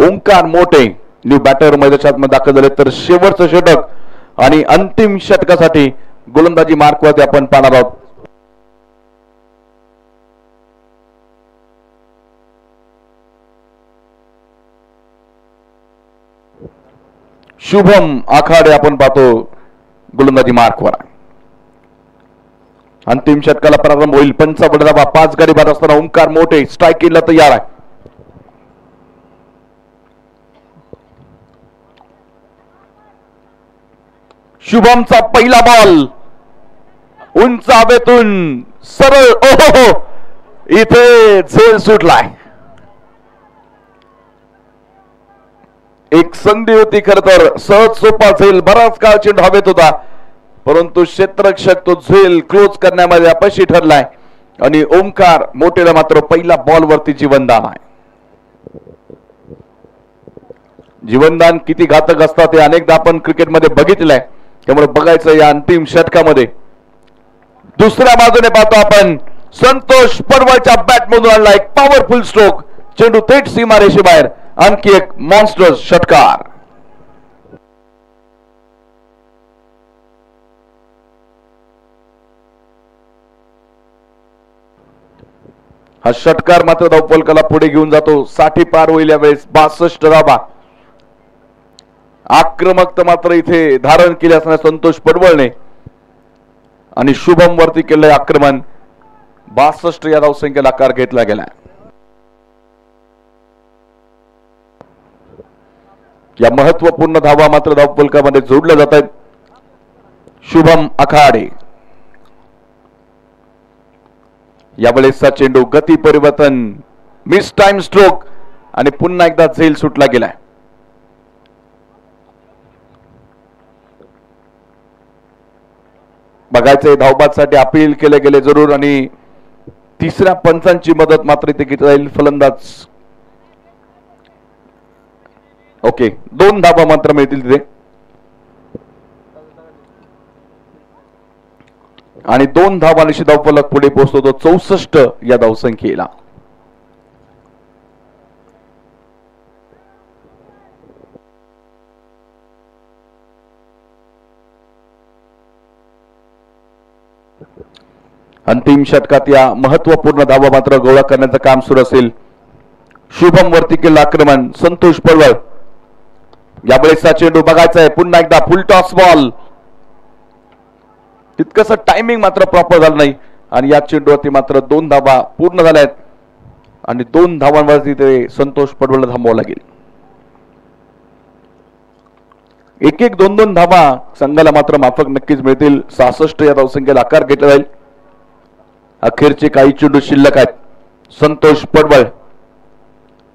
Speaker 3: ओंकार मोठे न्यू बॅटर मैदानाच्या आतमध्ये दाखल झाले. तर शेवटचं षटक आणि अंतिम षटकासाठी गोलंदाजी मार्कवरती आपण पाहणार आहोत. शुभम आखाडे आपण पाहतो गोलंदाजी मार्कवर. अंतिम षटकाला प्रारंभ होईल. 55 धावा 5 गडी बाद असताना ओंकार मोठे स्ट्राईकिंगला तयार आहे. शुभमचा पहिला बॉल उंच हवेतून सरळ ओहो इथे झेल सुटलाय. एक संधी होती खर तर सहज सोपा झेल. बराच काळ चेंडू हवेत होता परंतु क्षेत्ररक्षक तो झेल क्लोज करण्यामध्ये अपयशी ठरलाय आणि ओंकार मोठेला मात्र पहिला बॉल वरती जीवनदान आहे. जीवनदान किती घातक असतात हे अनेकदा आपण क्रिकेटमध्ये बघितलंय. त्यामुळे बघायचं या अंतिम षटकामध्ये. दुसऱ्या बाजूने पाहतो आपण संतोष पडवळच्या बॅटमधून आणला एक पॉवरफुल स्ट्रोक. चेंडू थेट सीमारेषेबाहेर. आणखी एक मॉन्स्टर षटकार. हा षटकार मात्र धावफलकाला पुढे घेऊन जातो. 60 पार होईल यावेळेस. 62 धावा. आक्रमकता मात्र इथे धारण केली असताना संतोष पडवळने आणि शुभम वरती केलंय आक्रमण. 62 या धावसंख्येला आकार घेतला गेला. या महत्वपूर्ण धावा मात्र धावफलकामध्ये जोडल्या जात आहेत. शुभम आखाडे यावेळेसचा चेंडू गती परिवर्तन मिस टाइम स्ट्रोक आणि पुन्हा एकदा झेल सुटला गेलाय. बघायचंय धावबादसाठी अपील केले गेले जरूर आणि तिसऱ्या पंचांची मदत मात्र इथे घेतली जाईल. फलंदाज ओके 2 धावा मात्र मिळतील तिथे आणि 2 धावांशी धावफलक पुढे पोहोचतो तो 64 या धावसंख्येला. अंतिम षटकात या महत्वपूर्ण धावा मात्र गोळा करण्याचं काम सुरू असेल. शुभम वरती केलं आक्रमण. संतोष पडवळ यावेळेसचा चेंडू बघायचा आहे. पुन्हा एकदा फुल टॉस बॉल. तितकंसं टायमिंग मात्र प्रॉपर झालं नाही आणि या चेंडूवरती मात्र 2 धावा पूर्ण झाल्या आहेत आणि 2 धावांवरती ते संतोष पडवळला थांबवावं लागेल. 1-1 2-2 धावा संघाला मात्र माफक नक्कीच मिळतील. 66 या धावसंख्येला आकार घेतला जाईल. अखेरचे काही चेंडू शिल्लक आहेत. संतोष पडवळ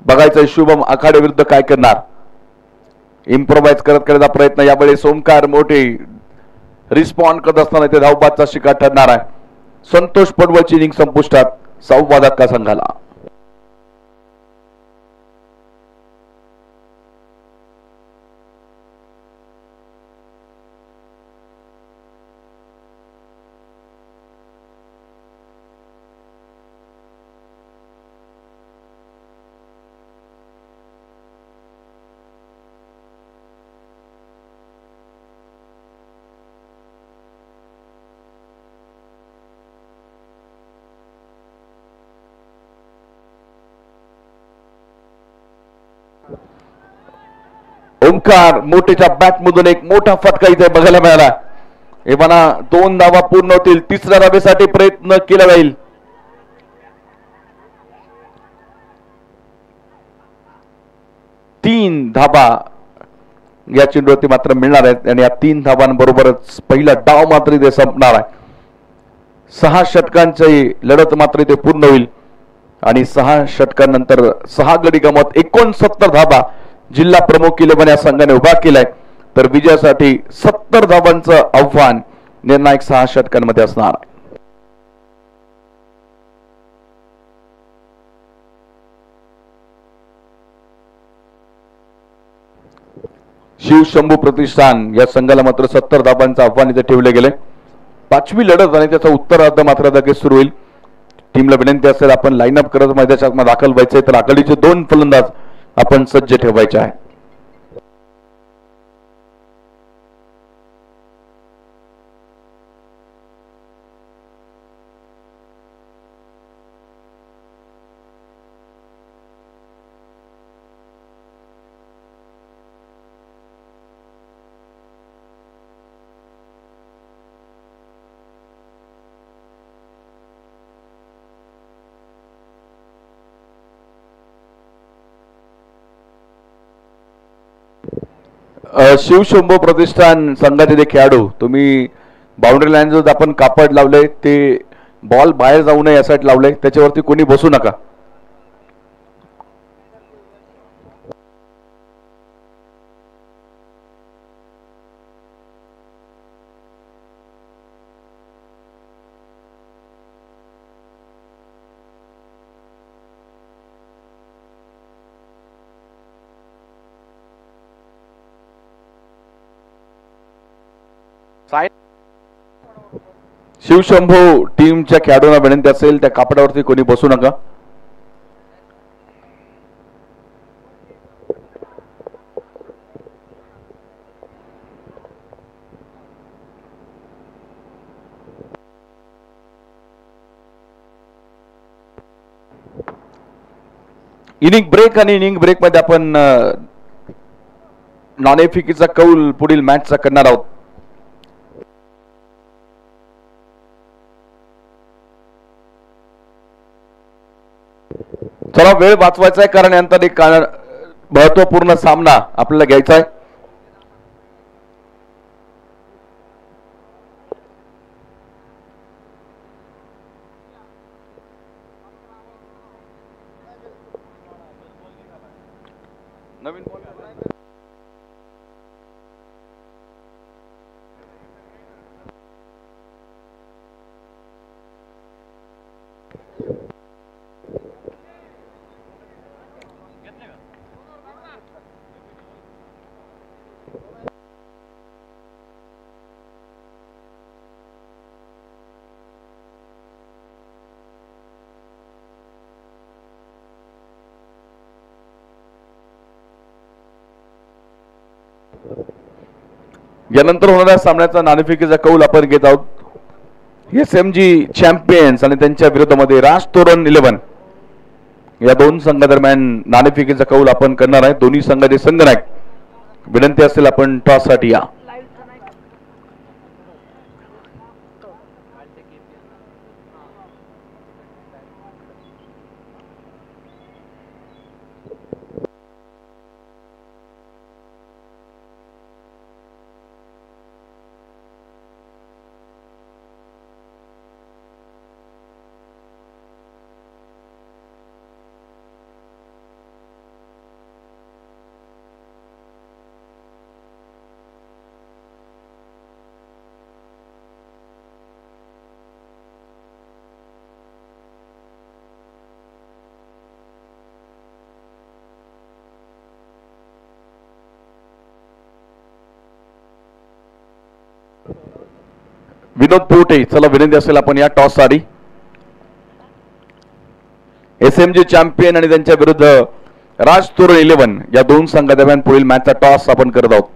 Speaker 3: बघायचं शुभम आखाडे विरुद्ध काय करणार. इम्प्रोवाइज करत करण्याचा प्रयत्न. यावेळेस ओंकार मोठे रिस्पॉन्ड करत असताना ते धावबादचा शिकार ठरणार आहे. संतोष पडवळची इनिंग संपुष्टात. 6वा धक्का संघाला. ओंकार मोठेच्या बॅट मधून एक मोठा फटका इथे बघायला मिळाला. एव्हाना 2 धावा पूर्ण होतील. तिसऱ्या धावेसाठी प्रयत्न केला जाईल. तीन धावा या चेंडूवरती मात्र मिळणार आहेत आणि या 3 धावांबरोबरच पहिला डाव मात्र इथे संपणार आहे. 6 षटकांची लढत मात्र इथे पूर्ण होईल आणि 6 षटकांनंतर 6 गडी गमत 69 धावा जिल्हा प्रमुख 11 या संघाने उभा केलाय. तर विजयासाठी 70 धावांचं आव्हान निर्णायक 6 षटकांमध्ये असणार आहे. शिव शंभू प्रतिष्ठान या संघाला मात्र 70 धावांचं आव्हान इथे ठेवले गेले. 5वी लढत आणि त्याचा उत्तरार्ध मात्र लगेच सुरू होईल. टीमला विनंती असेल आपण लाईनअप करत मैदानात दाखल व्हायचंय तर आघाडीचे 2 फलंदाज आपण सज्ज ठेवायचे आहे. शिवशंभो प्रतिष्ठान संघाचे खेळाडू, तुम्ही बाउंड्री लाईन जो आपण कापड लावलंय ते बॉल बाहेर जाऊ नये यासाठी लावलंय, त्याच्यावरती कोणी बसू नका. शिवशंभो टीमच्या खेळाडूंना विनंती असेल त्या कापडावरती कोणी बसू नका. इनिंग ब्रेक आणि इनिंग ब्रेक मध्ये आपण नाणेफेकीचा कौल पुढील मॅचचा करणार आहोत. चला वेळ वाचवायचा आहे, कारण यानंतर एक महत्वपूर्ण सामना आपल्याला घ्यायचा आहे. नवीन यानंतर होणाऱ्या सामन्याचा नाणेफेकीचा कौल आपण घेत आहोत. SMG चॅम्पियन्स आणि त्यांच्या विरोधामध्ये राज तोरण 11 या दोन संघादरम्यान नाणेफेकीचा कौल आपण करणार आहे. दोन्ही संघाचे संघनायक विनंती असेल आपण टॉस साठी या. विनोद पोटे, चला विनंती असेल आपण या टॉस साठी. SMG चॅम्पियन आणि त्यांच्या विरुद्ध राज तोरण 11 या दोन संघादरम्यान पुढील मॅचचा टॉस आपण करत आहोत.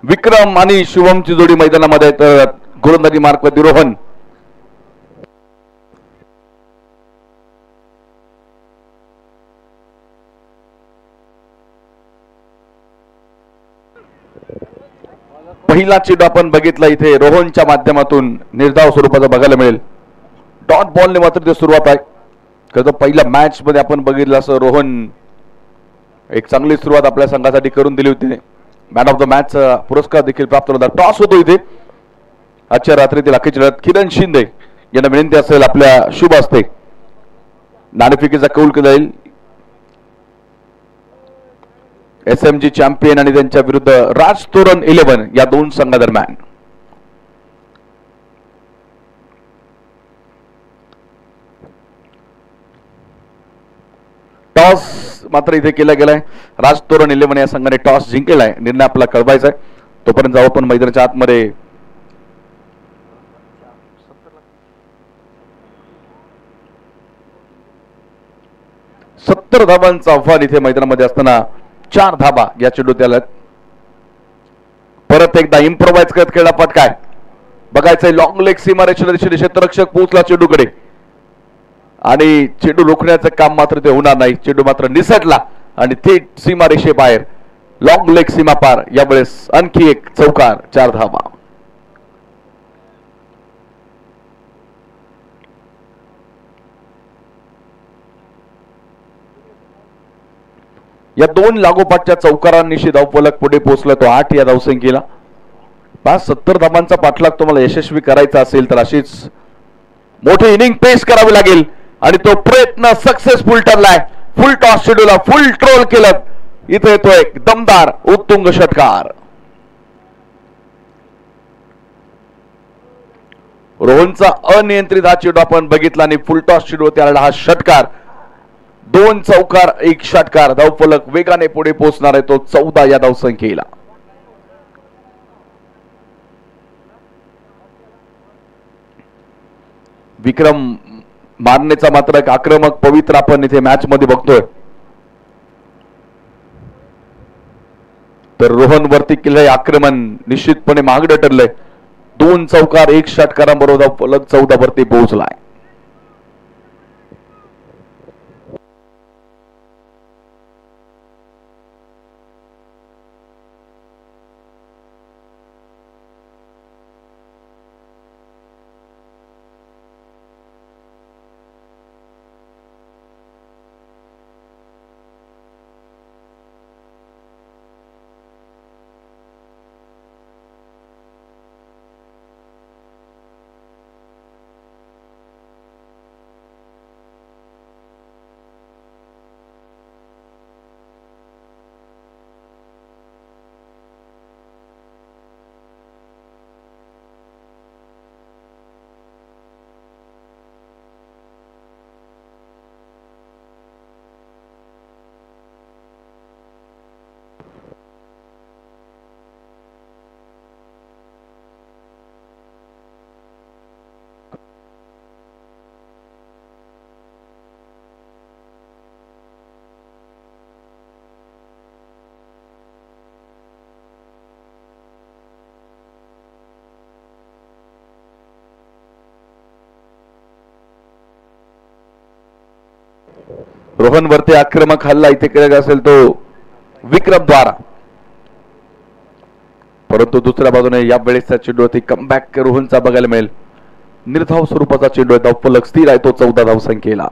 Speaker 3: विक्रम आणि शुभमची जोडी मैदानामध्ये, तर गोलंदाजी मार्कवरती रोहन. पहिला चेंडू आपण बघितला इथे रोहनच्या माध्यमातून निर्धाव स्वरूपाचा बघायला मिळेल. डॉट बॉलने मात्र ते सुरुवात आहे. खरं पहिल्या मॅच मध्ये आपण बघितलं असं रोहन एक चांगली सुरुवात आपल्या संघासाठी करून दिली होती. मॅन ऑफ द मॅच पुरस्कार देखील प्राप्त होता. टॉस होतो इथे आजच्या रात्रीतील अखेरच्या लढत. किरण शिंदे यांना विनंती असेल आपल्या शुभ हस्ते नाणेफेकीचा कौल केला जाईल. SMG चॅम्पियन आणि त्यांच्या विरुद्ध राज तोरण 11 या दोन संघादरम्यान. टॉस मात्र इथे केला गेलाय. राज तोरण 11 या संघाने टॉस जिंकलेला आहे. निर्णय आपला कळवायचा आहे. तोपर्यंत जाऊ आपण मैदानाच्या आतमध्ये. 70 धाबांचा आव्हान इथे मैदानामध्ये असताना 4 धाबा या चेंडू त्याला परत एकदा इम्प्रोवाइज करत खेळला फटका बघायचंय. लॉंग लेग सीमारेषेच्या दिशेने क्षेत्ररक्षक पोहोचला चेंडूकडे आणि चेंडू रोखण्याचं काम मात्र ते होणार नाही. चेंडू मात्र निसटला आणि थेट सीमारेषे बाहेर लॉंग लेग सीमा पार. यावेळेस आणखी एक चौकार, 4 धावा. या 2 लागोपाठच्या चौकारांनिशी धावफलक पुढे पोहोचला तो 8 या धावसंख्येला. 70 धाबांचा पाठलाग तुम्हाला यशस्वी करायचा असेल तर अशीच मोठी इनिंग पेश करावी लागेल आणि तो प्रयत्न सक्सेसफुल ठरलाय. फुल टॉस शेड्यूलला फुल ट्रोल केलं. इथे येतो एक दमदार उत्तुंग षटकार. रोहनचा अनियंत्रित हा चेंडू आपण बघितला आणि फुल टॉस चेंडू त्याला हा षटकार. 2 चौकार 1 षटकार. धावफलक वेगाने पुढे पोहोचणार आहे तो 14 या धावसंख्येला. विक्रम मारनेचा मात्र एक आक्रमक पवित्र आपण इथे मॅच मध्ये बघतोय. तर रोहन वरती केलेलं आक्रमण निश्चितपणे महागडं ठरलंय. 2 चौकार 1 षटकारांबरोबर धावफलक 14 वरती पोहोचलाय. रोहन वरती आक्रमक हल्ला इथे केला असेल तो विक्रम द्वारा. परंतु दुसऱ्या बाजूने या वेळेसचा चेंडूवरती कमबॅक रोहनचा बघायला मिळेल. निर्धाव स्वरूपाचा चेंडू आहे. धावफलक स्थिर आहे तो 14 धावसंख्येला.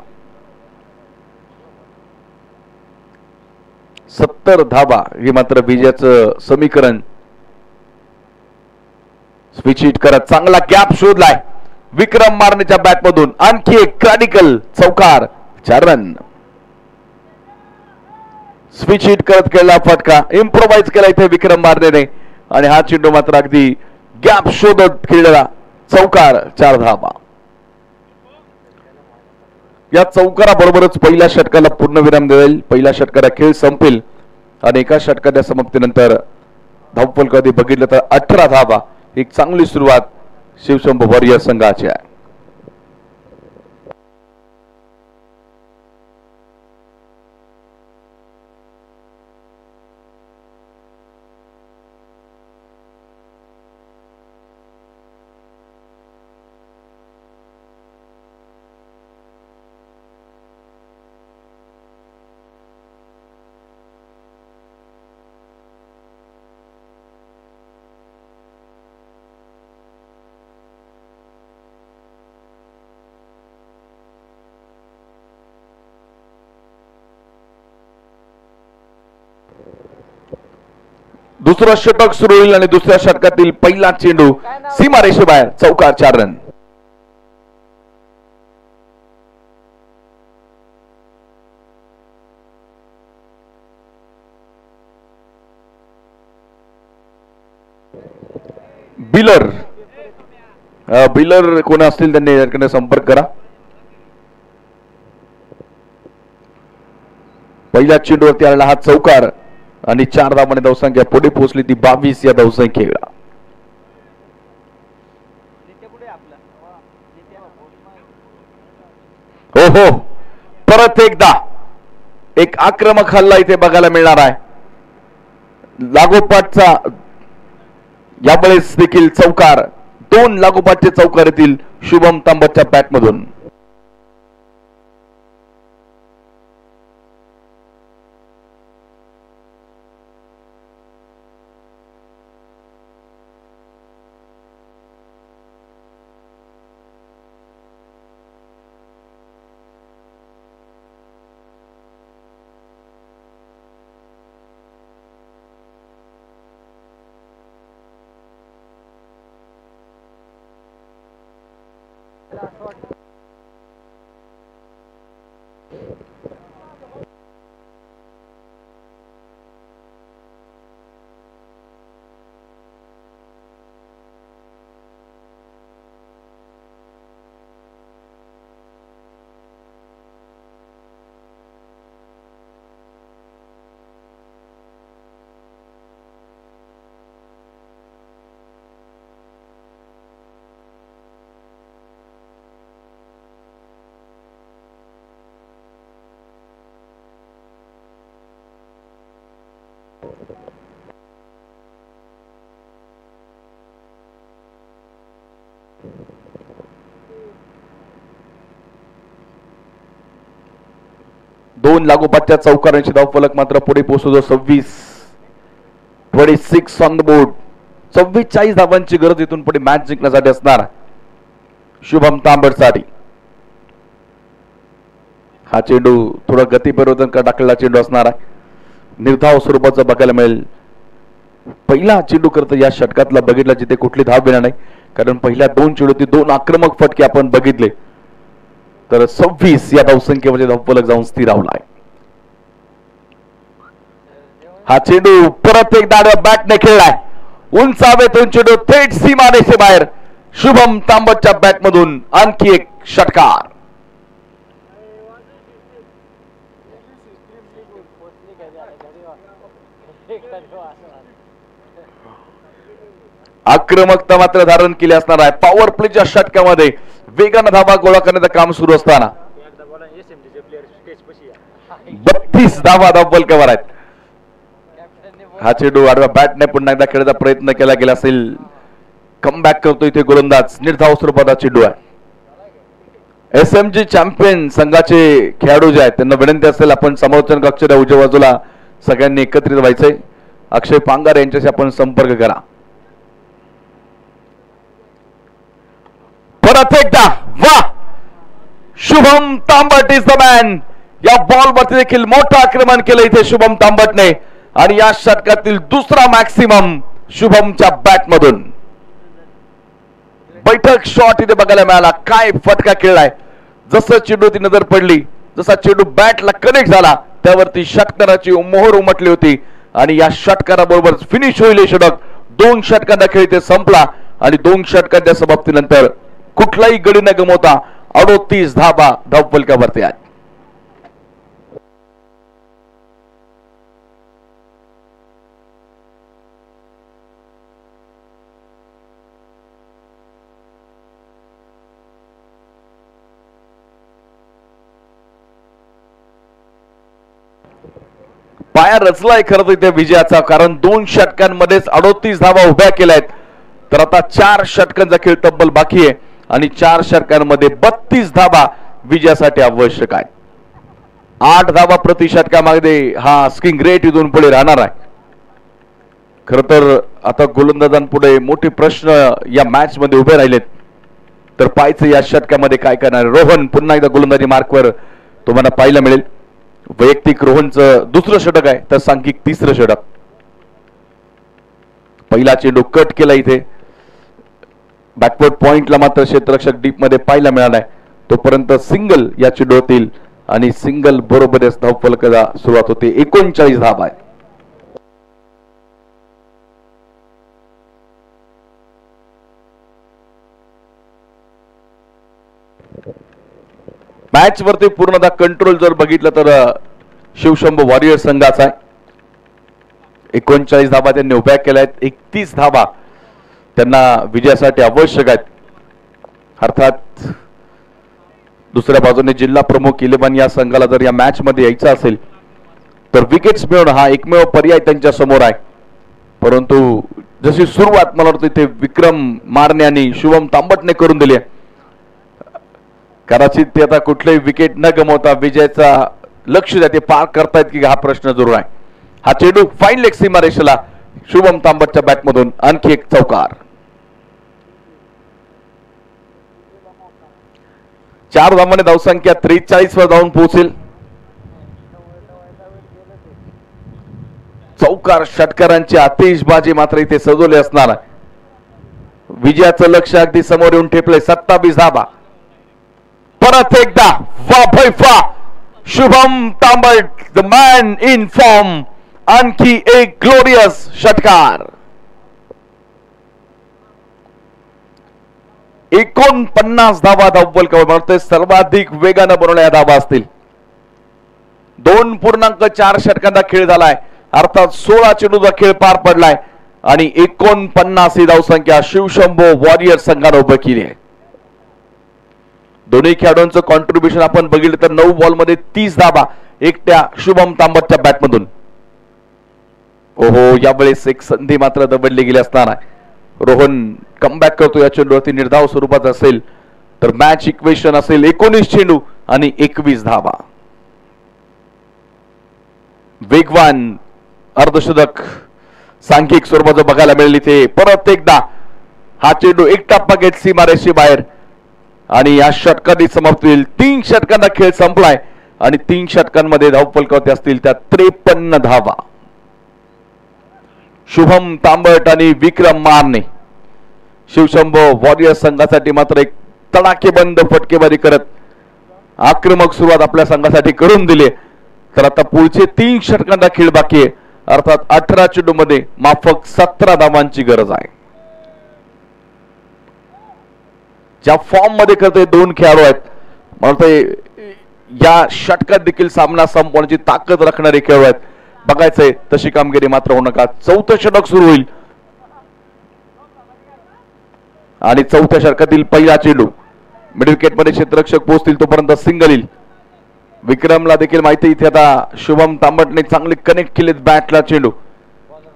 Speaker 3: 70 धाबा हे मात्र विजयाचं समीकरण. स्विच हिट करत चांगला गॅप शोधलाय विक्रम मारनेच्या बॅट मधून. आणखी एक क्रायटिकल चौकार, 4 रन. स्विच हिट करत केला फटका. इम्प्रोवाइज केला इथे विक्रम मारनेने आणि हा चेंडू मात्र अगदी गॅप शोधत खेळलेला चौकार, 4 धावा. या चौकाराबरोबरच पहिल्या षटकाला पूर्णविराम देईल. पहिल्या षटकाला खेळ संपेल आणि एका षटकाच्या समाप्तीनंतर धावफलक कधी बघितलं तर 18 धावा. एक चांगली सुरुवात शिवशंभू वॉरियर संघाची आहे. दुसरा षटक सुरू होईल आणि दुसऱ्या षटकातील पहिला चेंडू सीमारेषेबाहेर, चौकार, 4 रन. बिलर कोण असतील त्यांनी याकडे संपर्क करा. पहिल्या चेंडूवरती आलेला हा चौकार आणि 4 धावांनी धावसंख्या पुढे पोहोचली ती 22 या धावसंख्येला. हो हो, परत एकदा एक आक्रमक हल्ला इथे बघायला मिळणार आहे. लागोपाठचा यावेळेस देखील चौकार, 2 लागोपाठचे चौकार येतील शुभम तांबटच्या बॅटमधून. दोन लागोपाठच्या चौकारांची धावफलक मात्र पुढे पोहोचतो. 26 ऑन द बोर्ड. 44 धावांची गरज इथून पुढे मॅच जिंकण्यासाठी असणार शुभम तांबटसाठी. हा चेंडू थोडा गती परिवर्तन टाकलेला चेंडू असणार आहे. निर्धाव स्वरूपाचा बघायला मिळेल. पहिला चेंडू करत या षटकातला बघितला जिथे कुठली धाव मिळणार नाही, कारण पहिल्या 2 चेंडूती 2 आक्रमक फटके आपण बघितले. तर 26 या धावसंख्येमध्ये धावफलक जाऊन स्थिरावलाय. हा चेंडू परत एकदा बॅटने खेळलाय. उंच हवेतून चेंडू थेट सीमारेषे बाहेर. शुभम तांबटच्या बॅटमधून आणखी एक षटकार. आक्रमकता मात्र धारण केली असणार आहे. पॉवर प्लेच्या षटकामध्ये वेगानं धावा गोळा करण्याचं काम सुरू असताना 32 धावा धावफलकावर आहेत. हा चेंडू आडव्या बॅटने पुन्हा एकदा खेळण्याचा प्रयत्न केला गेला असेल. कमबॅक करतो इथे गोलंदाज. निर्धाव स्वरूपाचा चेंडू आहे. SMG चॅम्पियन संघाचे खेळाडू जे आहेत त्यांना विनंती असेल आपण समालोचन कक्षाच्या उजव्या बाजूला सगळ्यांनी एकत्रित व्हायचंय. अक्षय पांगार यांच्याशी आपण संपर्क करा. परत एकदा वा, शुभम तांबट इज द मॅन. या बॉल वरती देखील मोठं आक्रमण केलं इथे शुभम तांबटने आणि या षटकातील दुसरा मॅक्सिमम शुभमच्या बॅटमधून. बैठक शॉट इथे बघायला मिळाला. काय फटका खेळलाय. जसं चेंडूची नजर पडली, जसा चेंडू बॅटला कनेक्ट झाला त्यावरती षटकाराची मोहर उमटली होती आणि या षटकाराबरोबर फिनिश होईल हे षटक. 2 षटकांचा खेळ इथे संपला आणि 2 षटकांच्या समाप्तीनंतर कुठलाही गडी न गमवता 38 धावा धावफलकावरती आहेत. पाया रचलाय खरं इथे विजयाचा, कारण 2 षटकांमध्येच 38 धावा उभ्या केल्या आहेत. तर आता 4 षटकांचा खेळ तब्बल बाकी आहे आणि 4 षटकांमध्ये 32 धावा विजयासाठी आवश्यक आहे. 8 धावा प्रति षटकामध्ये हा स्किंग रेट इथून पुढे राहणार आहे. खर तर आता गोलंदाजांपुढे मोठे प्रश्न या मॅच मध्ये उभे राहिलेत. तर पाहायचं या षटकामध्ये काय करणार. रोहन पुन्हा एकदा गोलंदाजी मार्कवर तुम्हाला पाहायला मिळेल. वैयक्तिक रोहनचं दुसरं षटक आहे तर सांघिक तिसरं षटक. पहिला चेंडू कट केला इथे. बॅकवर्ड पॉइंटला मात्र क्षेत्ररक्षक डीप मध्ये पाहायला मिळालाय. तोपर्यंत सिंगल या चेंडू होतील आणि सिंगल बरोबरच धावफलकाला सुरुवात होते. 39 धावा आहे. मॅच वरती पूर्णतः कंट्रोल जर बघितलं तर शिवशंभू वॉरियर संघाचा आहे. 39 धावा त्यांनी उभ्या केल्या आहेत. 31 धावा त्यांना विजयासाठी आवश्यक आहेत. अर्थात दुसऱ्या बाजूने जिल्हा प्रमुख इलेव्हन या संघाला जर या मॅच मध्ये यायचं असेल तर विकेट्स मिळवणं हा एकमेव पर्याय त्यांच्या समोर आहे. परंतु जशी सुरुवात मला वाटतं ते विक्रम मारणे आणि शुभम तांबटने करून दिली आहे. कदाचित ते आता कुठलेही विकेट न गमावता विजयाचा लक्ष द्या ते पार करतायत की हा प्रश्न जरूर आहे. हा चेंडू फाईन लेग सीमारेषेला शुभम तांबटच्या बॅटमधून आणखी एक चौकार. 4 धावांनी धावसंख्या 43 वर जाऊन पोहोचेल. चौकार षटकारांची आतिषबाजी मात्र इथे सजवली असणार आहे. विजयाचं लक्ष अगदी समोर येऊन ठेपले. 27 धावा. परत एकदा वा भैफा शुभम तांबट द मॅन इन फॉर्म. आणखी एक ग्लोरियस षटकार. 49 धावा धावबल कवळ सर्वाधिक वेगानं बनवल्या धावा असतील. 2.4 षटकांचा खेळ झालाय. अर्थात 16 चेंडूचा खेळ पार पडलाय आणि 49 ही धावसंख्या शिवशंभो वॉरियर संघाने उभं केली आहे. दोन्ही खेळाडूंचं कॉन्ट्रीब्युशन आपण बघितलं तर 9 बॉलमध्ये 30 धावा एकट्या शुभम तांबटच्या बॅटमधून. ओहो, यावेळेस एक संधी मात्र दबडली गेली असणार आहे. रोहन कमबॅक करतो या चेंडूवरती. निर्धाव स्वरूपात असेल तर मॅच इक्वेशन असेल 19 चेंडू आणि 21 धावा. वेगवान अर्धशतक सांघिक स्वरूपाचं बघायला मिळेल इथे. परत एकदा हा चेंडू एक टप्पा घेत सीमारेषे बाहेर आणि या षटकांनी समाप्त होईल. 3 षटकांचा खेळ संपलाय आणि 3 षटकांमध्ये धावफलकावरती असतील त्या 53 धावा. शुभम तांबट आणि विक्रम मारणे शिवशंभो वॉरियर संघासाठी मात्र एक तडाखेबंद फटकेबाजी करत आक्रमक सुरुवात आपल्या संघासाठी करून दिली. तर आता पुढचे 3 षटकांचा खेळ बाकी आहे. अर्थात 18 चेंडू मध्ये माफक 17 धावांची गरज आहे. ज्या फॉर्म मध्ये करते 2 खेळाडू आहेत मला या षटकात देखील सामना संपवण्याची ताकद राखणारे खेळाडू आहेत. बघायचंय तशी कामगिरी मात्र होऊ नका. 4थं षटक सुरू होईल आणि 4थ्या षटकातील पहिला चेंडू मिड विकेट मध्ये क्षेत्ररक्षक पोहोचतील तोपर्यंत सिंगल येईल. विक्रमला देखील माहिती इथे आता शुभम तांबटने चांगले कनेक्ट केलेत बॅटला चेंडू.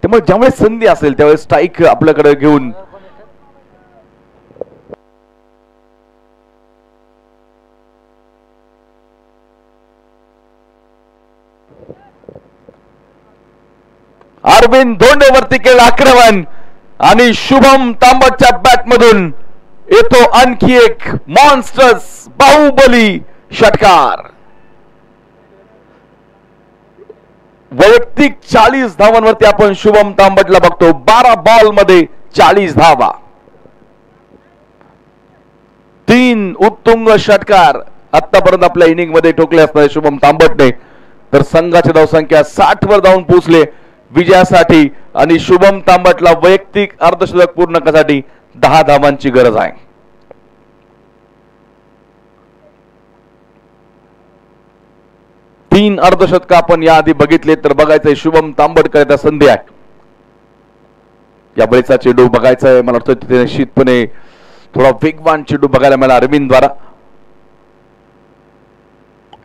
Speaker 3: त्यामुळे ज्यावेळेस संधी असेल त्यावेळेस स्ट्राईक आपल्याकडे घेऊन अरविंद धोंडेवरती केलं आक्रमण आणि शुभम तांबटच्या बॅटमधून येतो आणखी एक मॉन्स्टर्स बाहुबली षटकार. वैयक्तिक 40 धावांवरती आपण शुभम तांबटला बघतो. 12 बॉल मध्ये 40 धावा. 3 उत्तुंग षटकार आतापर्यंत आपल्या इनिंग मध्ये ठोकले असणारे शुभम तांबटने. तर संघाची धावसंख्या 60 वर जाऊन पोहोचले विजयासाठी आणि शुभम तांबटला वैयक्तिक अर्धशतक पूर्ण करण्यासाठी 10 धावांची गरज आहे. तीन अर्धशतक आपण याआधी बघितले तर बघायचंय शुभम तांबटकर संधी आहे. या बळीचा चेंडू बघायचा आहे. मला वाटतं तिथे निश्चितपणे थोडा वेगवान चेंडू बघायला मिळाला अरविंद द्वारा.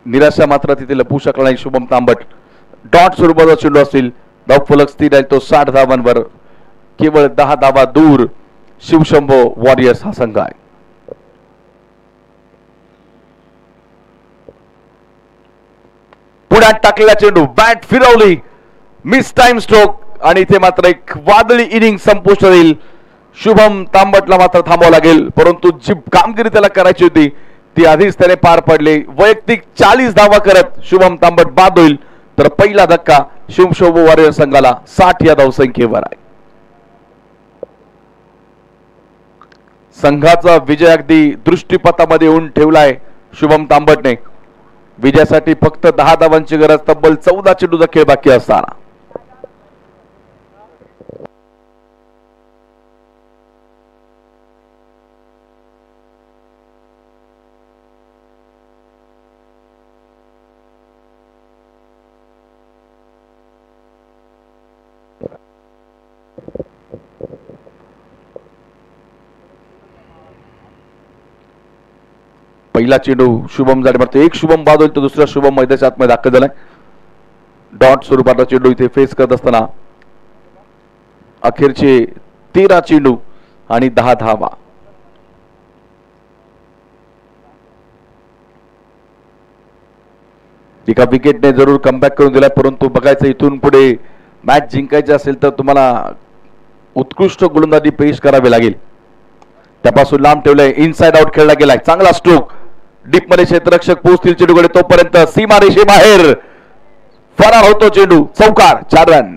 Speaker 3: निराशा मात्र तिथे लपू शकला नाही शुभम तांबट. डॉट स्वरूपाचा चेंडू असतील. धावफलक स्थिर आहे तो 60 धावांवर. केवळ 10 धावा दूर शिवशंभो वॉरियर्स हा संघ आहे. पुण्यात टाकलेला चेंडू बॅट फिरवली मिस टाइम स्ट्रोक आणि इथे मात्र एक वादळी इनिंग संपुष्ट येईल. शुभम तांबटला मात्र थांबावं लागेल परंतु जी कामगिरी त्याला करायची होती ती आधीच त्याने पार पडली. वैयक्तिक 40 धावा करत शुभम तांबट बाद होईल तर पहिला धक्का शिवशंभो वॉरियर संघाला 60 या धावसंख्येवर आहे. संघाचा विजय अगदी दृष्टीपथामध्ये येऊन ठेवलाय शुभम तांबटने. विजयासाठी फक्त 10 धावांची गरज. तब्बल 14 चेंडूचा खेळ बाकी असताना पहिला चेंडू शुभम जाडे मारतो. एक शुभम बाद होईल तर दुसरा शुभम मैदानाच्या आतमध्ये दाखल झालाय. डॉट स्वरूपाचा चेंडू इथे फेस करत असताना अखेरचे 13 चेंडू आणि 10 धावा. एका विकेटने जरूर कमबॅक करून दिला, परंतु बघायचं इथून पुढे मॅच जिंकायची असेल तर तुम्हाला उत्कृष्ट गोलंदाजी पेश करावी लागेल. त्यापासून लांब ठेवलंय, इनसाइड आउट खेळला गेलाय, चांगला स्ट्रोक, डीप मध्ये क्षेत्ररक्षक पोहोचतील चेंडूकडे, तोपर्यंत सीमा रेषे बाहेर फरार होतो चेंडू, चौकार, 4 रन.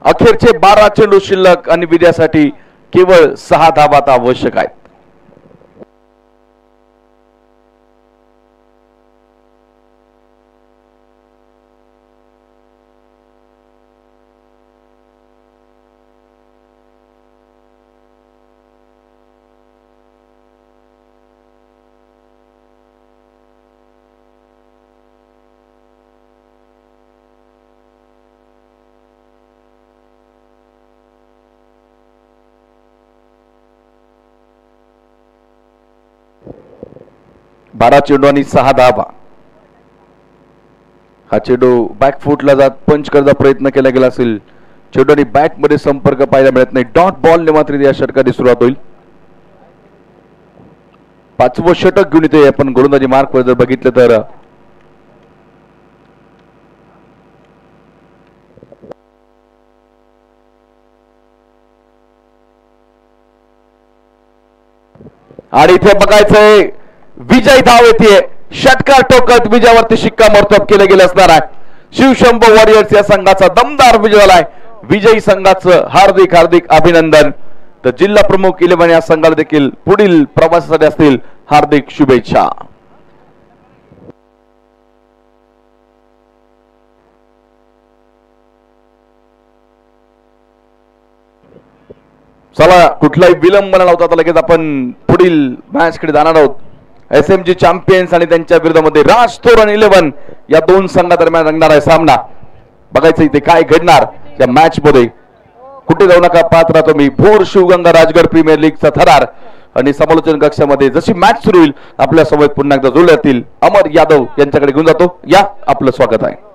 Speaker 3: अखेरचे 12 चेंडू शिल्लक आणि विजयासाठी केवळ 6 धावा आवश्यक आहेत. बारा चेंडू आणि 6 धावा. हा चेंडू बॅकफुटला जात पंच करण्याचा प्रयत्न केला गेला असेल. चेंडू आणि बॅट मध्ये संपर्क पाहायला मिळत नाही. डॉट बॉल मात्र या षटकाची सुरुवात होईल. 5वं षटक घेऊन इथे आपण गोलंदाजी मार्क वर जर बघितलं तर आणि इथे बघायचंय विजय धाव येते. षटकार टोकत विजयावरती शिक्कामोर्तब केलं गेलं असणार आहे. शिवशंभू वॉरियर्स या संघाचा दमदार विजय झालाय. विजयी संघाचं हार्दिक हार्दिक अभिनंदन. तर जिल्हा प्रमुख 11 या संघाला देखील पुढील प्रवासासाठी असतील हार्दिक शुभेच्छा. चला, कुठलाही विलंब न लावता लगेच आपण पुढील मॅच कडे जाणार आहोत. SMG चॅम्पियन्स आणि त्यांच्या विरोधामध्ये राज तोरण 11 या दोन संघादरम्यान रंगणार आहे सामना. बघायचं इथे काय घडणार या मॅच मध्ये. कुठे जाऊ नका, पाहत राहतो मी भोर शिवगंगा राजगड प्रीमियर लीगचा थरार. आणि समालोचन कक्षामध्ये जशी मॅच सुरू होईल आपल्या सोबत पुन्हा एकदा जोडले जातील अमर यादव यांच्याकडे घेऊन जातो. या, आपलं स्वागत आहे.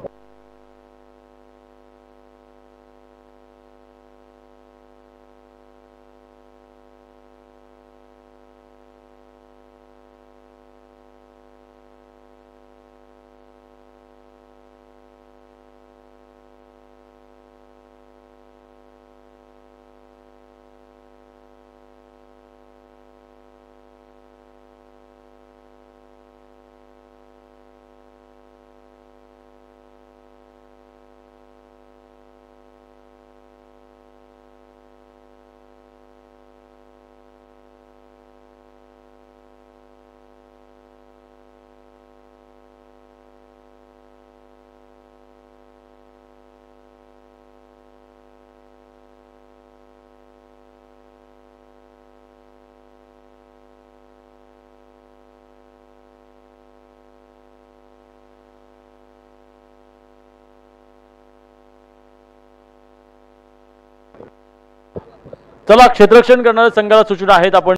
Speaker 4: चला, क्षेत्ररक्षण करणाऱ्या संघाला सूचना आहेत. आपण